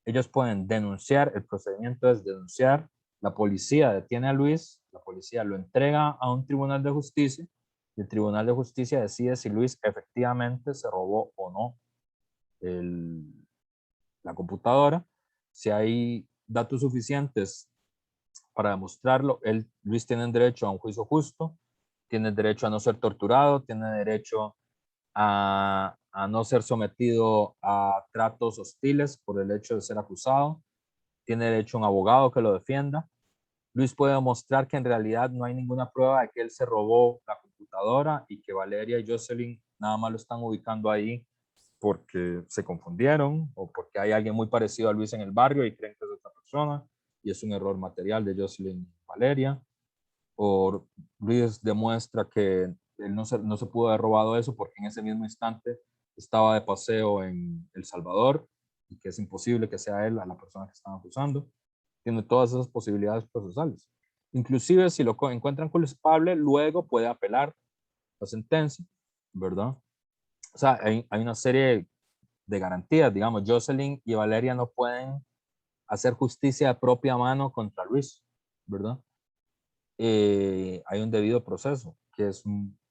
Ellos pueden denunciar, el procedimiento es denunciar, la policía detiene a Luis, la policía lo entrega a un tribunal de justicia y el tribunal de justicia decide si Luis efectivamente se robó o no la computadora. Si hay datos suficientes para demostrarlo, Luis tiene derecho a un juicio justo, tiene derecho a no ser torturado, tiene derecho a no ser sometido a tratos hostiles por el hecho de ser acusado, tiene derecho a un abogado que lo defienda. Luis puede demostrar que en realidad no hay ninguna prueba de que él se robó la computadora y que Valeria y Jocelyn nada más lo están ubicando ahí porque se confundieron o porque hay alguien muy parecido a Luis en el barrio y creen que es otra persona y es un error material de Jocelyn y Valeria. O Luis demuestra que él no se pudo haber robado eso porque en ese mismo instante estaba de paseo en El Salvador y que es imposible que sea él a la persona que están acusando. Tiene todas esas posibilidades procesales. Inclusive si lo encuentran culpable, luego puede apelar la sentencia, ¿verdad? O sea, hay una serie de garantías, digamos, Jocelyn y Valeria no pueden hacer justicia de propia mano contra Luis, ¿verdad? Hay un debido proceso, que es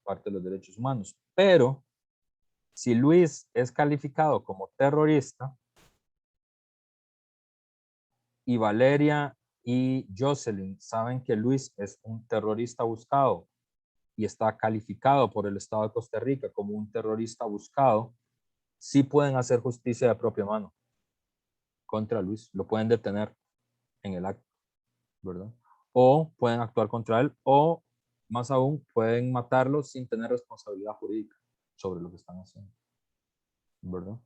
parte de los derechos humanos. Pero si Luis es calificado como terrorista y Valeria y Jocelyn saben que Luis es un terrorista buscado y está calificado por el Estado de Costa Rica como un terrorista buscado, sí pueden hacer justicia de propia mano contra Luis. Lo pueden detener en el acto, ¿verdad? O pueden actuar contra él, o más aún, pueden matarlo sin tener responsabilidad jurídica sobre lo que están haciendo, ¿verdad?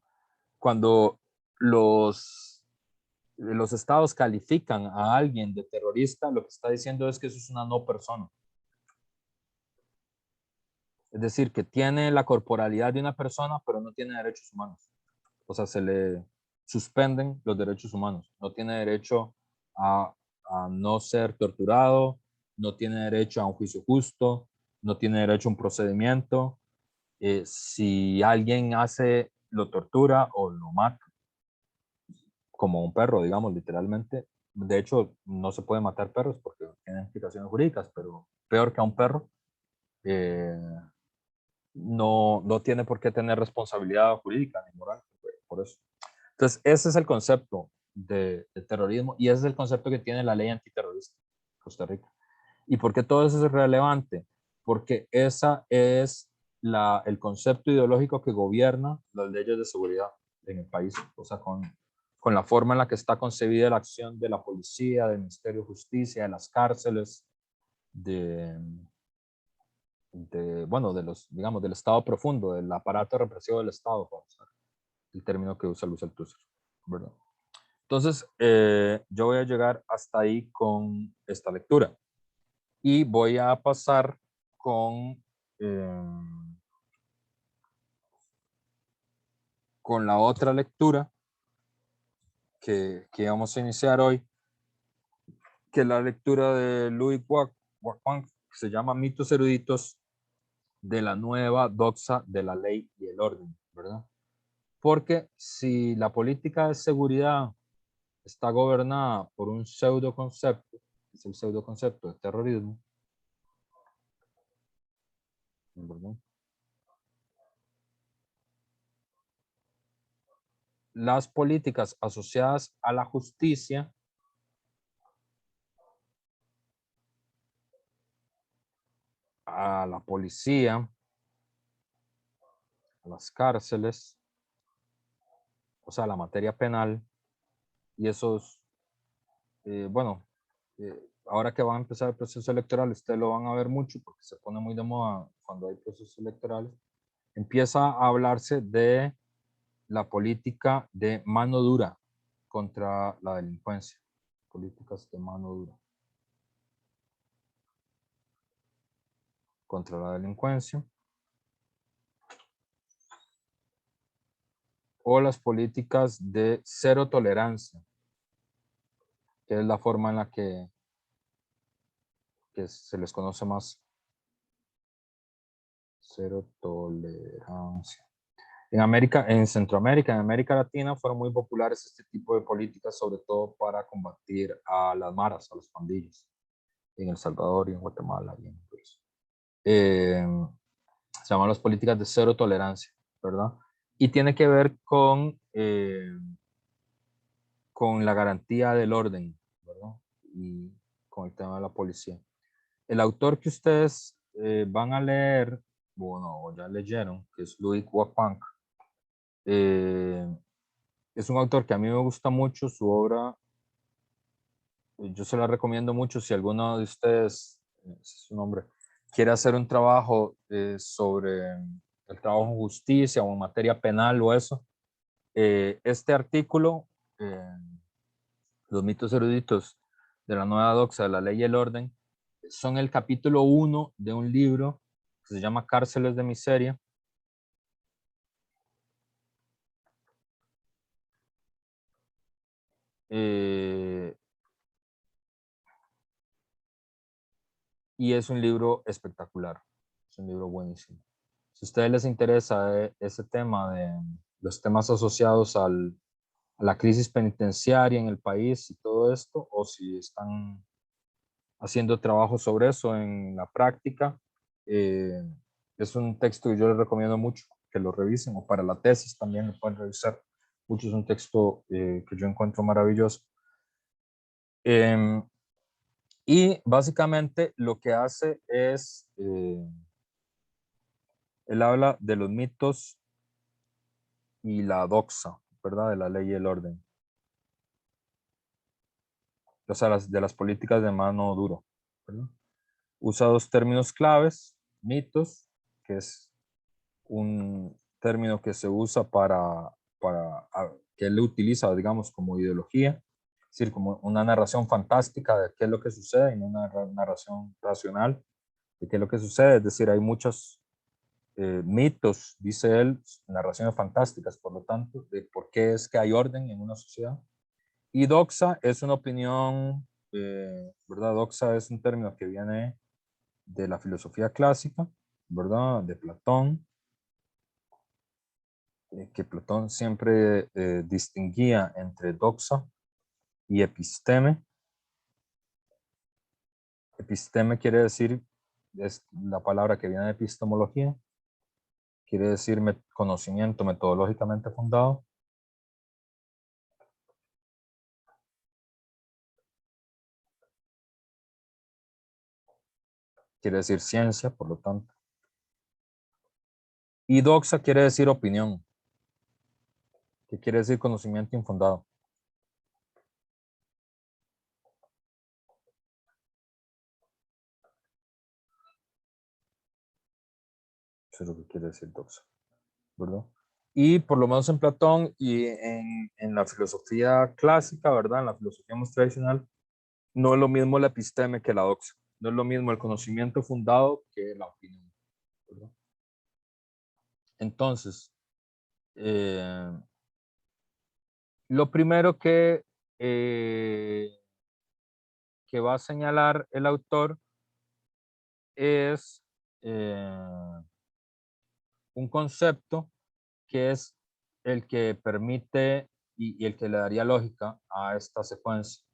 Cuando los estados califican a alguien de terrorista, lo que está diciendo es que eso es una no persona. Es decir, que tiene la corporalidad de una persona, pero no tiene derechos humanos. O sea, se le suspenden los derechos humanos. No tiene derecho a no ser torturado, no tiene derecho a un juicio justo, no tiene derecho a un procedimiento. Si alguien lo tortura o lo mata, como un perro, digamos, literalmente. De hecho, no se puede matar perros porque tienen implicaciones jurídicas, pero peor que a un perro, no tiene por qué tener responsabilidad jurídica ni moral por eso. Entonces, ese es el concepto de terrorismo y ese es el concepto que tiene la ley antiterrorista de Costa Rica. ¿Y por qué todo eso es relevante? Porque esa es el concepto ideológico que gobierna las leyes de seguridad en el país, o sea, con la forma en la que está concebida la acción de la policía, del Ministerio de Justicia, de las cárceles, bueno, digamos, del Estado profundo, del aparato represivo del Estado, el término que usa Luis Althusser, ¿verdad? Entonces, yo voy a llegar hasta ahí con esta lectura y voy a pasar con la otra lectura que vamos a iniciar hoy, que es la lectura de Louis Wacquant, que se llama Mitos eruditos de la nueva doxa de la ley y el orden, ¿verdad? Porque si la política de seguridad está gobernada por un pseudoconcepto, es el pseudoconcepto de terrorismo, ¿verdad? Las políticas asociadas a la justicia a la policía, a las cárceles, o sea, la materia penal, y esos, bueno, ahora que va a empezar el proceso electoral, ustedes lo van a ver mucho porque se pone muy de moda cuando hay procesos electorales, empieza a hablarse de la política de mano dura contra la delincuencia, políticas de mano dura contra la delincuencia, o las políticas de cero tolerancia, que es la forma en la que se les conoce más. Cero tolerancia. En Centroamérica, en América Latina, fueron muy populares este tipo de políticas, sobre todo para combatir a las maras, a las pandillas, en El Salvador y en Guatemala. Y en Honduras. Se llaman las políticas de cero tolerancia, ¿verdad? Y tiene que ver con la garantía del orden, ¿verdad? Y con el tema de la policía. El autor que ustedes van a leer, bueno, o ya leyeron, que es Louis Wacquant, es un autor que a mí me gusta mucho, su obra, yo se la recomiendo mucho si alguno de ustedes, ese es su nombre, quiere hacer un trabajo sobre el trabajo en justicia o en materia penal o eso. Este artículo, Los mitos eruditos de la nueva doxa de la ley y el orden, son el capítulo 1 de un libro que se llama Cárceles de Miseria. Y es un libro espectacular, es un libro buenísimo. Si a ustedes les interesa ese tema de los temas asociados a la crisis penitenciaria en el país y todo esto, o si están haciendo trabajo sobre eso en la práctica, es un texto que yo les recomiendo mucho que lo revisen, o para la tesis también lo pueden revisar. Mucho es un texto que yo encuentro maravilloso. Y básicamente lo que hace es, él habla de los mitos y la doxa, ¿verdad? De la ley y el orden. O sea, de las políticas de mano duro, ¿verdad? Usa dos términos claves: mitos, que es un término que se usa que él utiliza, digamos, como ideología, es decir, como una narración fantástica de qué es lo que sucede y no una narración racional de qué es lo que sucede. Es decir, hay muchos mitos, dice él, narraciones fantásticas, por lo tanto, de por qué es que hay orden en una sociedad. Y doxa es una opinión, ¿verdad? Doxa es un término que viene de la filosofía clásica, ¿verdad? De Platón, que Platón siempre distinguía entre doxa y episteme. Episteme quiere decir, es la palabra que viene de epistemología, quiere decir conocimiento metodológicamente fundado. Quiere decir ciencia, por lo tanto. Y doxa quiere decir opinión, que quiere decir conocimiento infundado. Eso es lo que quiere decir doxa, ¿verdad? Y por lo menos en Platón y en la filosofía clásica, ¿verdad? En la filosofía más tradicional, no es lo mismo la episteme que la doxa. No es lo mismo el conocimiento fundado que la opinión, ¿verdad? Entonces, lo primero que va a señalar el autor es un concepto que es el que permite y el que le daría lógica a esta secuencia,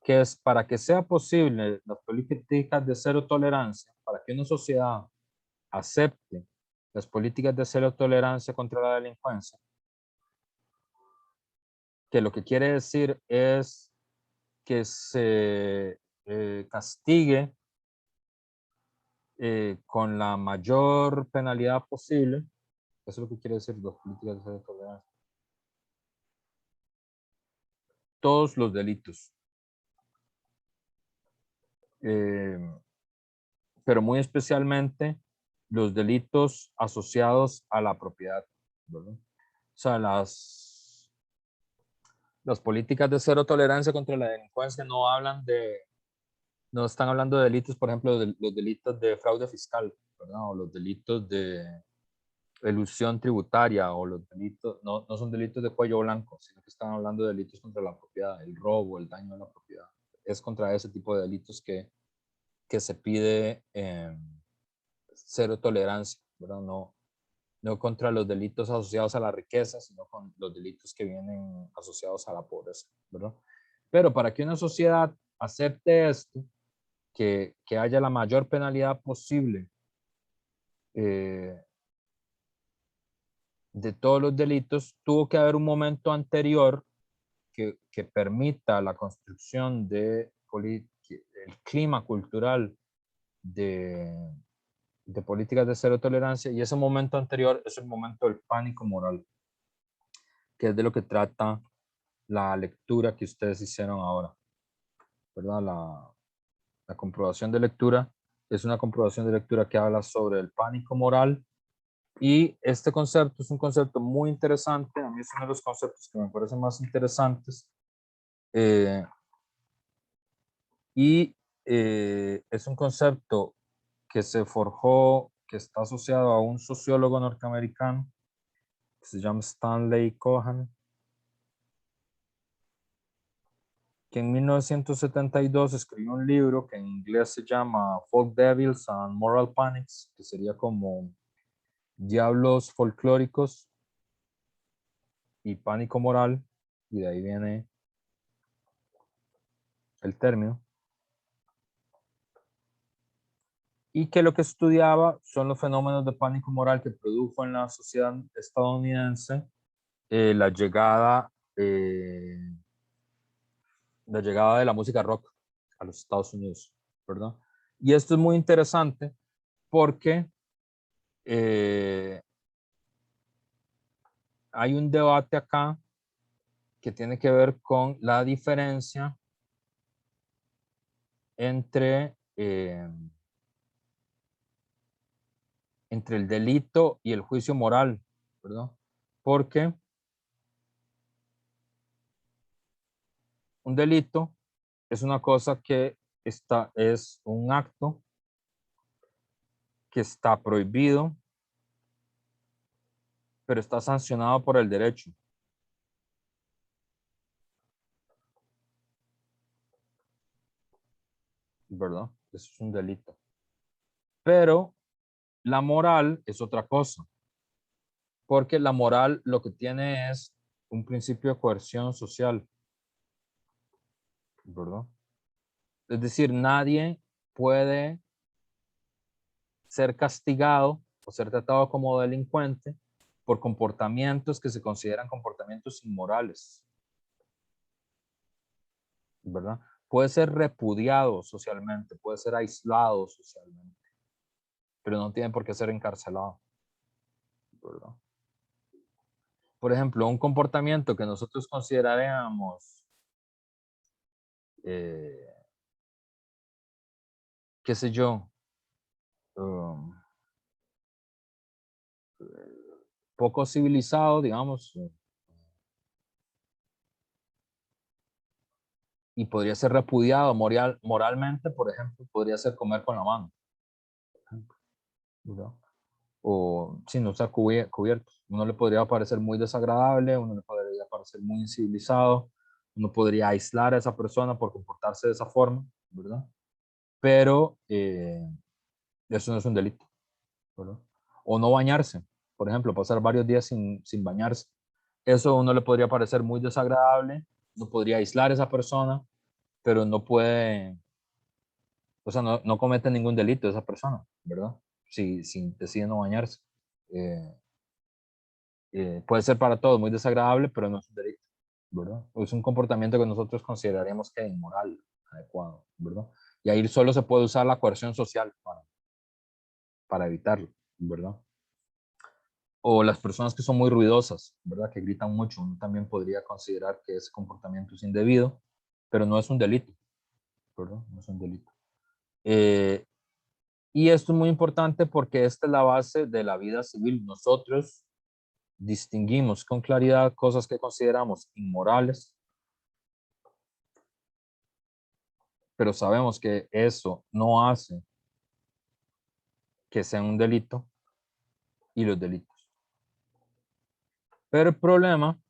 que es para que sea posible las políticas de cero tolerancia, para que una sociedad acepte las políticas de cero tolerancia contra la delincuencia, que lo que quiere decir es que se castigue con la mayor penalidad posible. Eso es lo que quiere decir las políticas de cero tolerancia. Todos los delitos. Pero muy especialmente los delitos asociados a la propiedad, ¿verdad? O sea, las políticas de cero tolerancia contra la delincuencia no están hablando de delitos, por ejemplo, de los delitos de fraude fiscal, ¿verdad? O los delitos de elusión tributaria, o los delitos, no son delitos de cuello blanco, sino que están hablando de delitos contra la propiedad, el robo, el daño a la propiedad. Es contra ese tipo de delitos que se pide cero tolerancia, ¿verdad? No contra los delitos asociados a la riqueza, sino con los delitos que vienen asociados a la pobreza, ¿verdad? Pero para que una sociedad acepte esto, que haya la mayor penalidad posible de todos los delitos, tuvo que haber un momento anterior que permita la construcción de el clima cultural de políticas de cero tolerancia, y ese momento anterior es el momento del pánico moral, que es de lo que trata la lectura que ustedes hicieron ahora, ¿verdad? La comprobación de lectura es una comprobación de lectura que habla sobre el pánico moral, y este concepto es un concepto muy interesante. A mí es uno de los conceptos que me parecen más interesantes, y es un concepto que se forjó, que está asociado a un sociólogo norteamericano que se llama Stanley Cohen, que en 1972 escribió un libro que en inglés se llama Folk Devils and Moral Panics, que sería como Diablos Folclóricos y Pánico Moral, y de ahí viene el término. Y que lo que estudiaba son los fenómenos de pánico moral que produjo en la sociedad estadounidense la llegada de la música rock a los Estados Unidos, ¿verdad? Y esto es muy interesante porque hay un debate acá que tiene que ver con la diferencia entre el delito y el juicio moral, ¿verdad? Porque un delito es una cosa que es un acto que está prohibido, pero está sancionado por el derecho. ¿verdad? Eso es un delito. Pero la moral es otra cosa, porque la moral lo que tiene es un principio de coerción social, ¿verdad? Es decir, nadie puede ser castigado o ser tratado como delincuente por comportamientos que se consideran comportamientos inmorales, ¿verdad? Puede ser repudiado socialmente, puede ser aislado socialmente, pero no tiene por qué ser encarcelado, ¿verdad? Por ejemplo, un comportamiento que nosotros consideraríamos, qué sé yo, poco civilizado, digamos, y podría ser repudiado moralmente, por ejemplo, podría ser comer con la mano, ¿verdad? O sin usar cubiertos. Uno le podría parecer muy desagradable, uno le podría parecer muy incivilizado, uno podría aislar a esa persona por comportarse de esa forma, ¿verdad? Pero eso no es un delito, ¿verdad? O no bañarse, por ejemplo, pasar varios días sin bañarse. Eso a uno le podría parecer muy desagradable, no podría aislar a esa persona, pero no puede, o sea, no comete ningún delito esa persona, ¿verdad? Si decide no bañarse. Puede ser para todos muy desagradable, pero no es un delito, ¿verdad? Es un comportamiento que nosotros consideraríamos que es inmoral, adecuado, ¿verdad? Y ahí solo se puede usar la coerción social para evitarlo, ¿verdad? O las personas que son muy ruidosas, ¿verdad? Que gritan mucho, uno también podría considerar que ese comportamiento es indebido, pero no es un delito, ¿verdad? No es un delito. Y esto es muy importante porque esta es la base de la vida civil. Nosotros distinguimos con claridad cosas que consideramos inmorales, pero sabemos que eso no hace que sea un delito, y los delitos. Pero el problema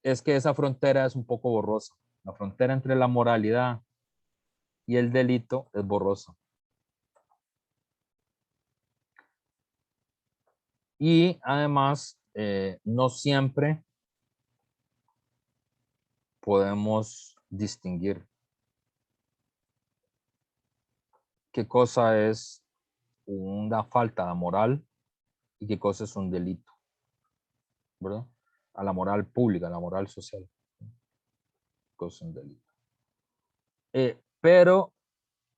es que esa frontera es un poco borrosa. La frontera entre la moralidad y el delito es borrosa. Y además, no siempre podemos distinguir qué cosa es una falta de moral y qué cosa es un delito, ¿verdad? A la moral pública, a la moral social, qué cosa es un delito. Pero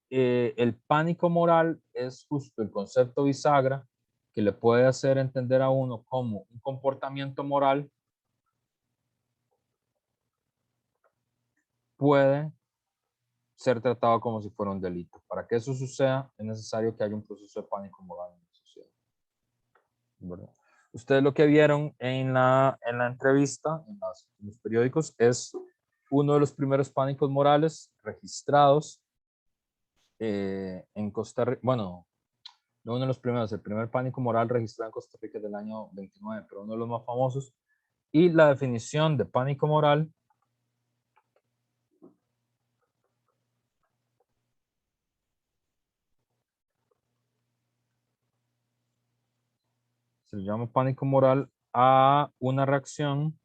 el pánico moral es justo el concepto bisagra que le puede hacer entender a uno como un comportamiento moral puede ser tratado como si fuera un delito. Para que eso suceda, es necesario que haya un proceso de pánico moral en la sociedad, ¿verdad? Ustedes lo que vieron en la entrevista, en los periódicos, es uno de los primeros pánicos morales registrados en Costa Rica. Bueno, no uno de los primeros, el primer pánico moral registrado en Costa Rica es del año 29, pero uno de los más famosos. Y la definición de pánico moral se le llama pánico moral a una reacción,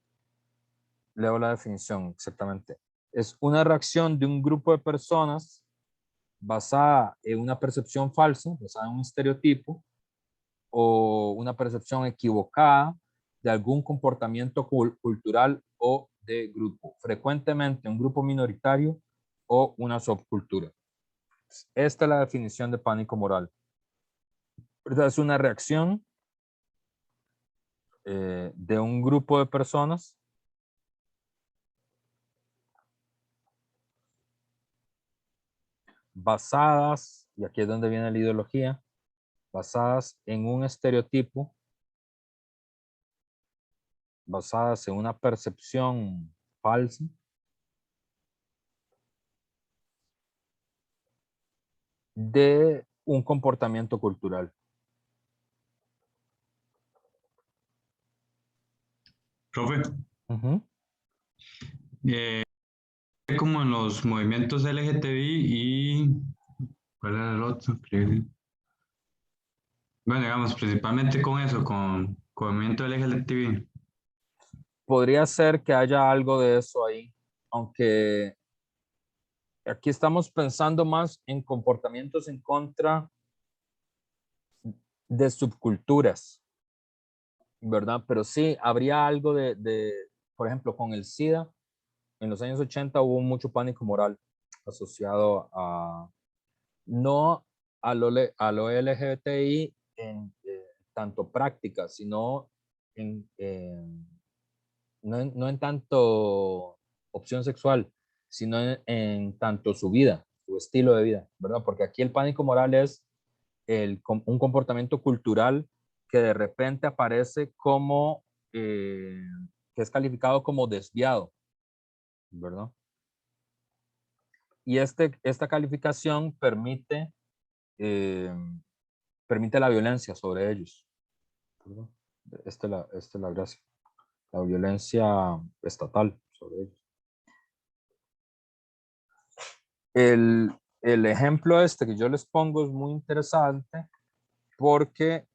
leo la definición exactamente, es una reacción de un grupo de personas basada en una percepción falsa, basada en un estereotipo o una percepción equivocada de algún comportamiento cultural o de grupo, frecuentemente un grupo minoritario o una subcultura. Esta es la definición de pánico moral. Es una reacción de un grupo de personas basadas, y aquí es donde viene la ideología, basadas en un estereotipo, basadas en una percepción falsa de un comportamiento cultural. Profe, Uh-huh. como en los movimientos LGTBI y... ¿Cuál era el otro? Bueno, digamos, principalmente con eso, con el movimiento LGTBI. Podría ser que haya algo de eso ahí, aunque aquí estamos pensando más en comportamientos en contra de subculturas, ¿verdad? Pero sí, habría algo por ejemplo, con el SIDA, en los años 80 hubo mucho pánico moral asociado a, no a lo LGBTI en tanto práctica, sino no en tanto opción sexual, sino en tanto su vida, su estilo de vida, ¿verdad? Porque aquí el pánico moral es un comportamiento cultural que de repente aparece como, que es calificado como desviado, ¿verdad? Y esta calificación eh, permite la violencia sobre ellos, ¿verdad? Esta es la gracia, la violencia estatal sobre ellos. El ejemplo este que yo les pongo es muy interesante porque,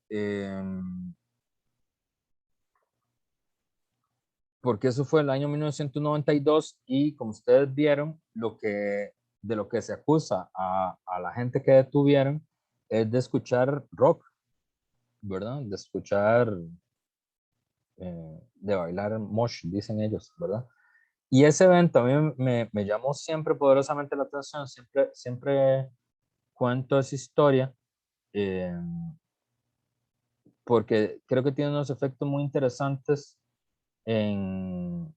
porque eso fue el año 1992 y como ustedes vieron, de lo que se acusa a la gente que detuvieron es de escuchar rock, ¿verdad? De escuchar, de bailar mosh, dicen ellos, ¿verdad? Y ese evento a mí me llamó siempre poderosamente la atención, siempre cuento esa historia, eh, porque creo que tiene unos efectos muy interesantes en,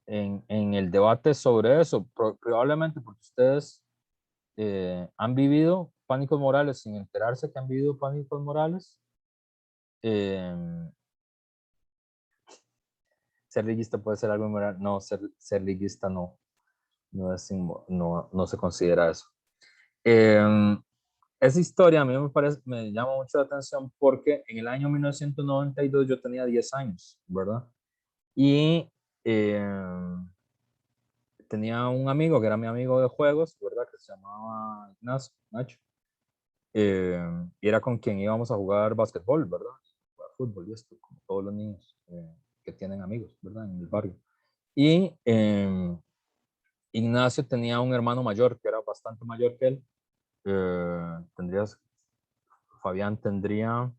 en el debate sobre eso, probablemente porque ustedes han vivido pánicos morales sin enterarse que han vivido pánicos morales. Ser liguista puede ser algo moral, no, ser liguista no se considera eso. Esa historia a mí me llama mucho la atención porque en el año 1992 yo tenía 10 años, ¿verdad? Y tenía un amigo que era mi amigo de juegos, ¿verdad? Que se llamaba Ignacio, Nacho. Y era con quien íbamos a jugar básquetbol, ¿verdad? Jugar fútbol y esto, como todos los niños que tienen amigos, ¿verdad? En el barrio. Y Ignacio tenía un hermano mayor que era bastante mayor que él. Fabián tendría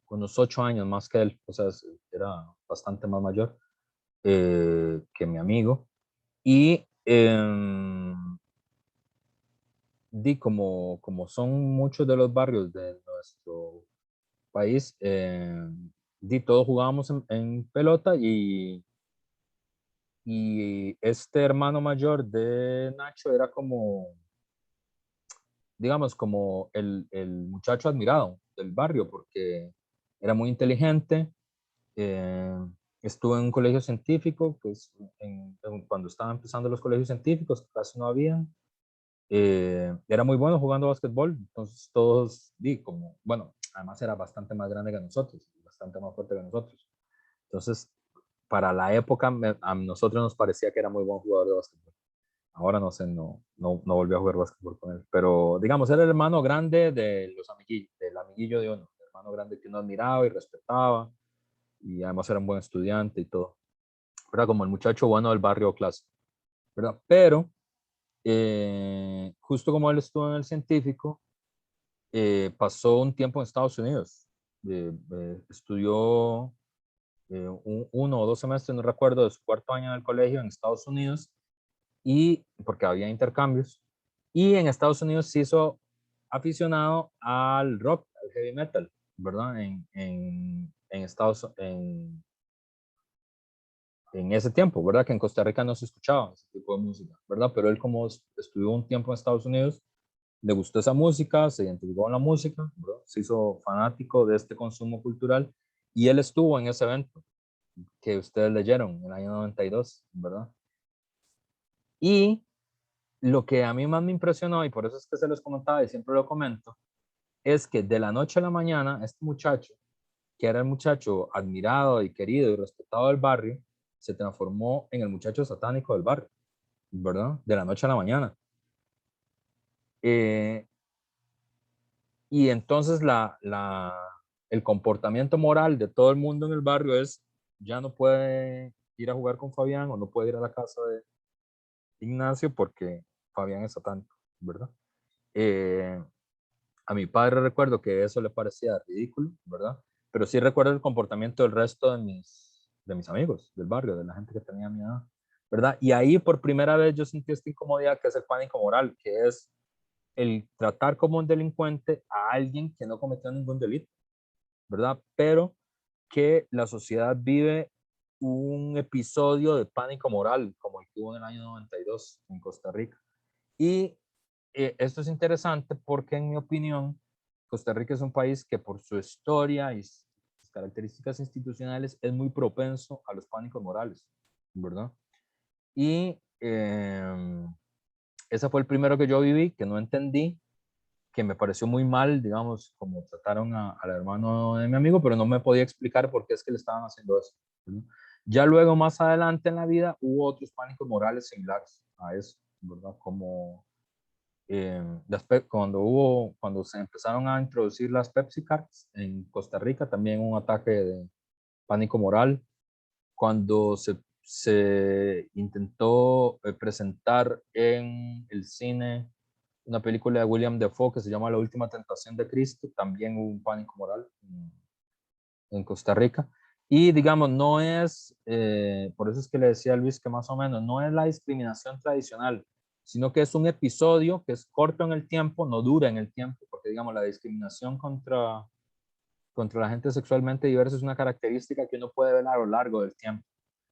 unos 8 años más que él, o sea, era bastante más mayor que mi amigo. Y como son muchos de los barrios de nuestro país, todos jugábamos en pelota y este hermano mayor de Nacho era como, digamos, como el muchacho admirado del barrio porque era muy inteligente. Estuve en un colegio científico, pues cuando estaban empezando los colegios científicos, casi no había. Era muy bueno jugando básquetbol, entonces todos, bueno, además era bastante más grande que nosotros, bastante más fuerte que nosotros. Entonces, para la época, a nosotros nos parecía que era muy buen jugador de básquetbol. Ahora no sé, no volví a jugar básquetbol con él, pero digamos, era el hermano grande de los amiguillos, del amiguillo de uno, el hermano grande que uno admiraba y respetaba, y además era un buen estudiante y todo. Era como el muchacho bueno del barrio clase, ¿verdad? Pero, justo como él estuvo en el científico, pasó un tiempo en Estados Unidos. Estudió 1 o 2 semestres, no recuerdo, de su cuarto año del colegio en Estados Unidos, y porque había intercambios. Y en Estados Unidos se hizo aficionado al rock, al heavy metal, ¿verdad? En ese tiempo, ¿verdad? Que en Costa Rica no se escuchaba ese tipo de música, ¿verdad? Pero él como estudió un tiempo en Estados Unidos, le gustó esa música, se identificó con la música, ¿verdad? Se hizo fanático de este consumo cultural y él estuvo en ese evento que ustedes leyeron en el año 92, ¿verdad? Y lo que a mí más me impresionó, y por eso es que se los comentaba y siempre lo comento, es que de la noche a la mañana, este muchacho, que era el muchacho admirado y querido y respetado del barrio, se transformó en el muchacho satánico del barrio, ¿verdad? De la noche a la mañana. Y entonces el comportamiento moral de todo el mundo en el barrio es, ya no puede ir a jugar con Fabián o no puede ir a la casa de Ignacio porque Fabián es satánico, ¿verdad? A mi padre recuerdo que eso le parecía ridículo, ¿verdad? Pero sí recuerdo el comportamiento del resto de mis amigos del barrio, de la gente que tenía mi edad, ¿verdad? Y ahí por primera vez yo sentí esta incomodidad que es el pánico moral, que es el tratar como un delincuente a alguien que no cometió ningún delito, ¿verdad? Pero que la sociedad vive un episodio de pánico moral, como el que hubo en el año 92 en Costa Rica. Y esto es interesante porque, en mi opinión, Costa Rica es un país que por su historia y sus características institucionales es muy propenso a los pánicos morales, ¿verdad? Y ese fue el primero que yo viví, que no entendí, que me pareció muy mal, digamos, como trataron al hermano de mi amigo, pero no me podía explicar por qué es que le estaban haciendo eso, ¿verdad? Ya luego, más adelante en la vida, hubo otros pánicos morales similares a eso, ¿verdad? Como cuando se empezaron a introducir las Pepsi Cards en Costa Rica, también un ataque de pánico moral. Cuando se intentó presentar en el cine una película de William Dafoe que se llama La Última Tentación de Cristo, también hubo un pánico moral en Costa Rica. Y digamos, no es, por eso es que le decía a Luis que más o menos, no es la discriminación tradicional, sino que es un episodio que es corto en el tiempo, no dura en el tiempo, porque digamos, la discriminación contra la gente sexualmente diversa es una característica que uno puede ver a lo largo del tiempo.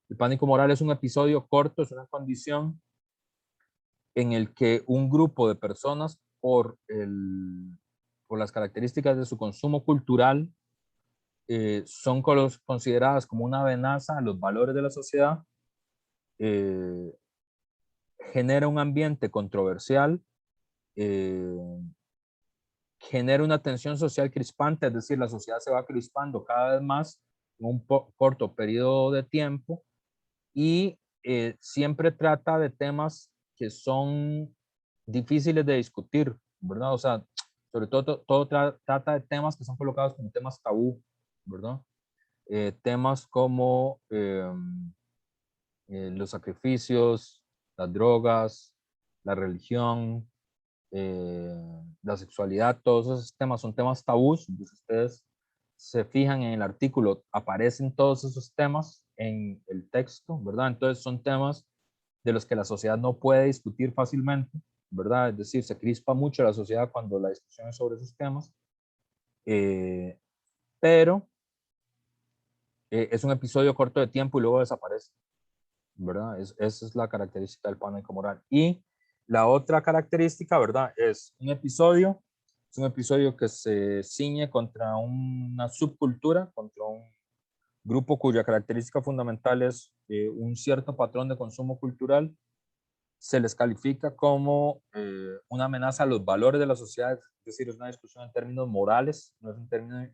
El pánico moral es un episodio corto, es una condición en el que un grupo de personas, por las características de su consumo cultural, son consideradas como una amenaza a los valores de la sociedad, genera un ambiente controversial, genera una tensión social crispante, es decir, la sociedad se va crispando cada vez más en un corto periodo de tiempo y siempre trata de temas que son difíciles de discutir, ¿verdad? O sea, sobre todo trata de temas que son colocados como temas tabú, ¿verdad? Temas como los sacrificios, las drogas, la religión, la sexualidad, todos esos temas son temas tabús. Entonces ustedes se fijan en el artículo, aparecen todos esos temas en el texto, ¿verdad? Entonces son temas de los que la sociedad no puede discutir fácilmente, ¿verdad? Es decir, se crispa mucho la sociedad cuando la discusión es sobre esos temas, pero es un episodio corto de tiempo y luego desaparece, ¿verdad? Esa es la característica del pánico moral. Y la otra característica, ¿verdad? Es un episodio que se ciñe contra una subcultura, contra un grupo cuya característica fundamental es un cierto patrón de consumo cultural. Se les califica como una amenaza a los valores de la sociedad, es decir, es una discusión en términos morales, no es un término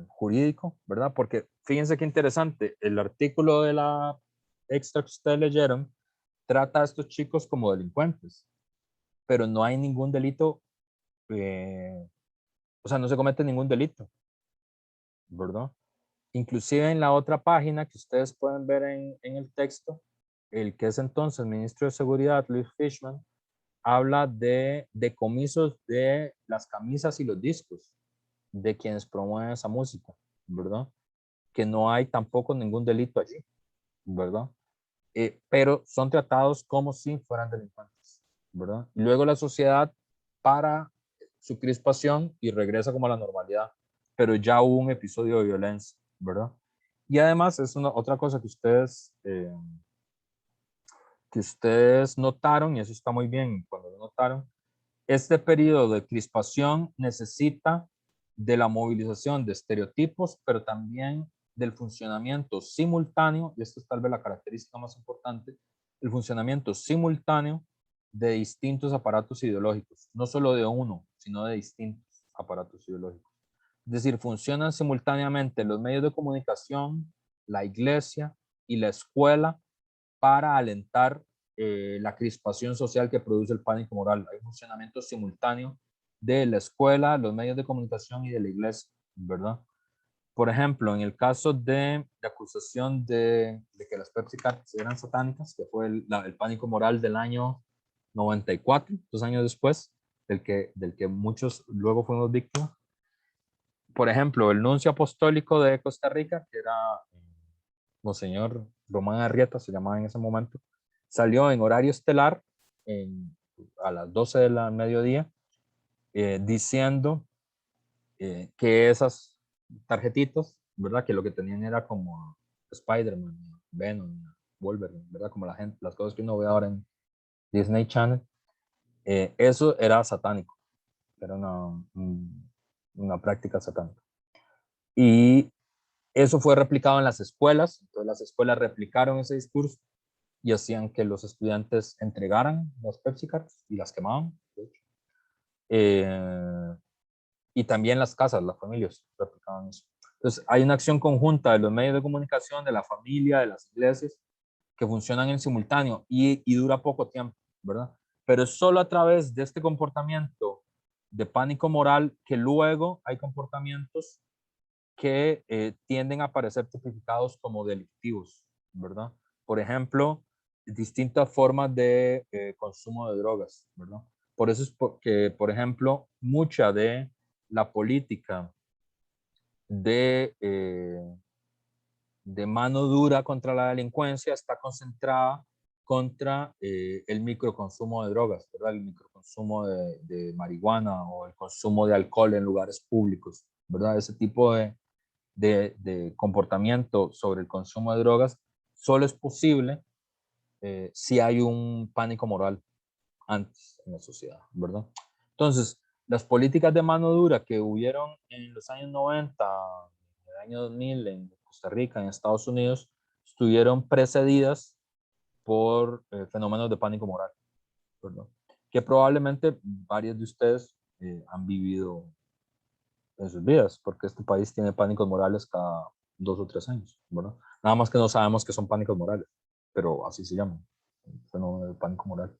jurídico, ¿verdad? Porque fíjense qué interesante, el artículo de la extra que ustedes leyeron trata a estos chicos como delincuentes, pero no hay ningún delito, o sea, no se comete ningún delito, ¿verdad? Inclusive en la otra página que ustedes pueden ver en el texto, el que es entonces ministro de Seguridad, Luis Fishman, habla de decomisos de las camisas y los discos de quienes promueven esa música, ¿verdad? Que no hay tampoco ningún delito allí, ¿verdad? Pero son tratados como si fueran delincuentes, ¿verdad? Y luego la sociedad para su crispación y regresa como a la normalidad, pero ya hubo un episodio de violencia, ¿verdad? Y además es otra cosa que ustedes notaron, y eso está muy bien cuando lo notaron, este periodo de crispación necesita de la movilización de estereotipos, pero también del funcionamiento simultáneo, y esto es tal vez la característica más importante, el funcionamiento simultáneo de distintos aparatos ideológicos, no solo de uno, sino de distintos aparatos ideológicos. Es decir, funcionan simultáneamente los medios de comunicación, la iglesia y la escuela para alentar la crispación social que produce el pánico moral. Hay un funcionamiento simultáneo de la escuela, los medios de comunicación y de la iglesia, ¿verdad? Por ejemplo, en el caso de la acusación de que las Pepsi Cards eran satánicas, que fue el pánico moral del año 94, 2 años después, del que muchos luego fuimos víctimas. Por ejemplo, el nuncio apostólico de Costa Rica, que era Monseñor Román Arrieta, se llamaba en ese momento, salió en horario estelar a las 12 de la mediodía diciendo que esas tarjetitas, ¿verdad? Que lo que tenían era como Spider-Man, Venom, Wolverine, ¿verdad? Como las cosas que uno ve ahora en Disney Channel. Eso era satánico, era una práctica satánica. Y eso fue replicado en las escuelas, entonces las escuelas replicaron ese discurso y hacían que los estudiantes entregaran las Pepsi Cards y las quemaban, de hecho. Y también las casas, las familias replicaban eso. Entonces hay una acción conjunta de los medios de comunicación, de la familia, de las iglesias, que funcionan en simultáneo y dura poco tiempo, ¿verdad? Pero es solo a través de este comportamiento de pánico moral que luego hay comportamientos que tienden a aparecer tipificados como delictivos, ¿verdad? Por ejemplo, distintas formas de consumo de drogas, ¿verdad? Por eso es que, por ejemplo, mucha de la política de mano dura contra la delincuencia está concentrada contra el microconsumo de drogas, ¿verdad? El microconsumo de marihuana o el consumo de alcohol en lugares públicos, ¿verdad? Ese tipo de comportamiento sobre el consumo de drogas solo es posible si hay un pánico moral antes en la sociedad, ¿verdad? Entonces, las políticas de mano dura que hubieron en los años 90, en el año 2000 en Costa Rica, en Estados Unidos, estuvieron precedidas por fenómenos de pánico moral, ¿verdad? Que probablemente varios de ustedes han vivido en sus vidas, porque este país tiene pánicos morales cada 2 o 3 años, ¿verdad? Nada más que no sabemos que son pánicos morales, pero así se llaman, fenómeno de pánico moral.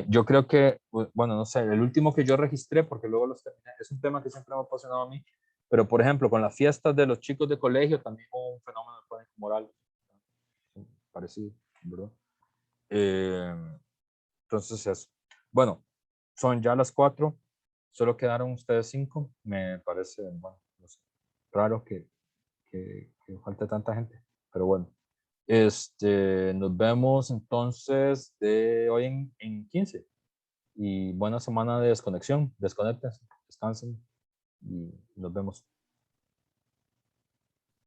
Yo creo que, bueno, no sé, el último que yo registré, porque luego los terminé, es un tema que siempre me ha apasionado a mí, pero por ejemplo, con las fiestas de los chicos de colegio también hubo un fenómeno de pánico moral parecido, ¿verdad? Entonces eso. Bueno, son ya las 4, solo quedaron ustedes 5, me parece, bueno, no sé, raro que falte tanta gente, pero bueno. Nos vemos entonces de hoy en 15 y buena semana de desconexión, desconecten, descansen y nos vemos.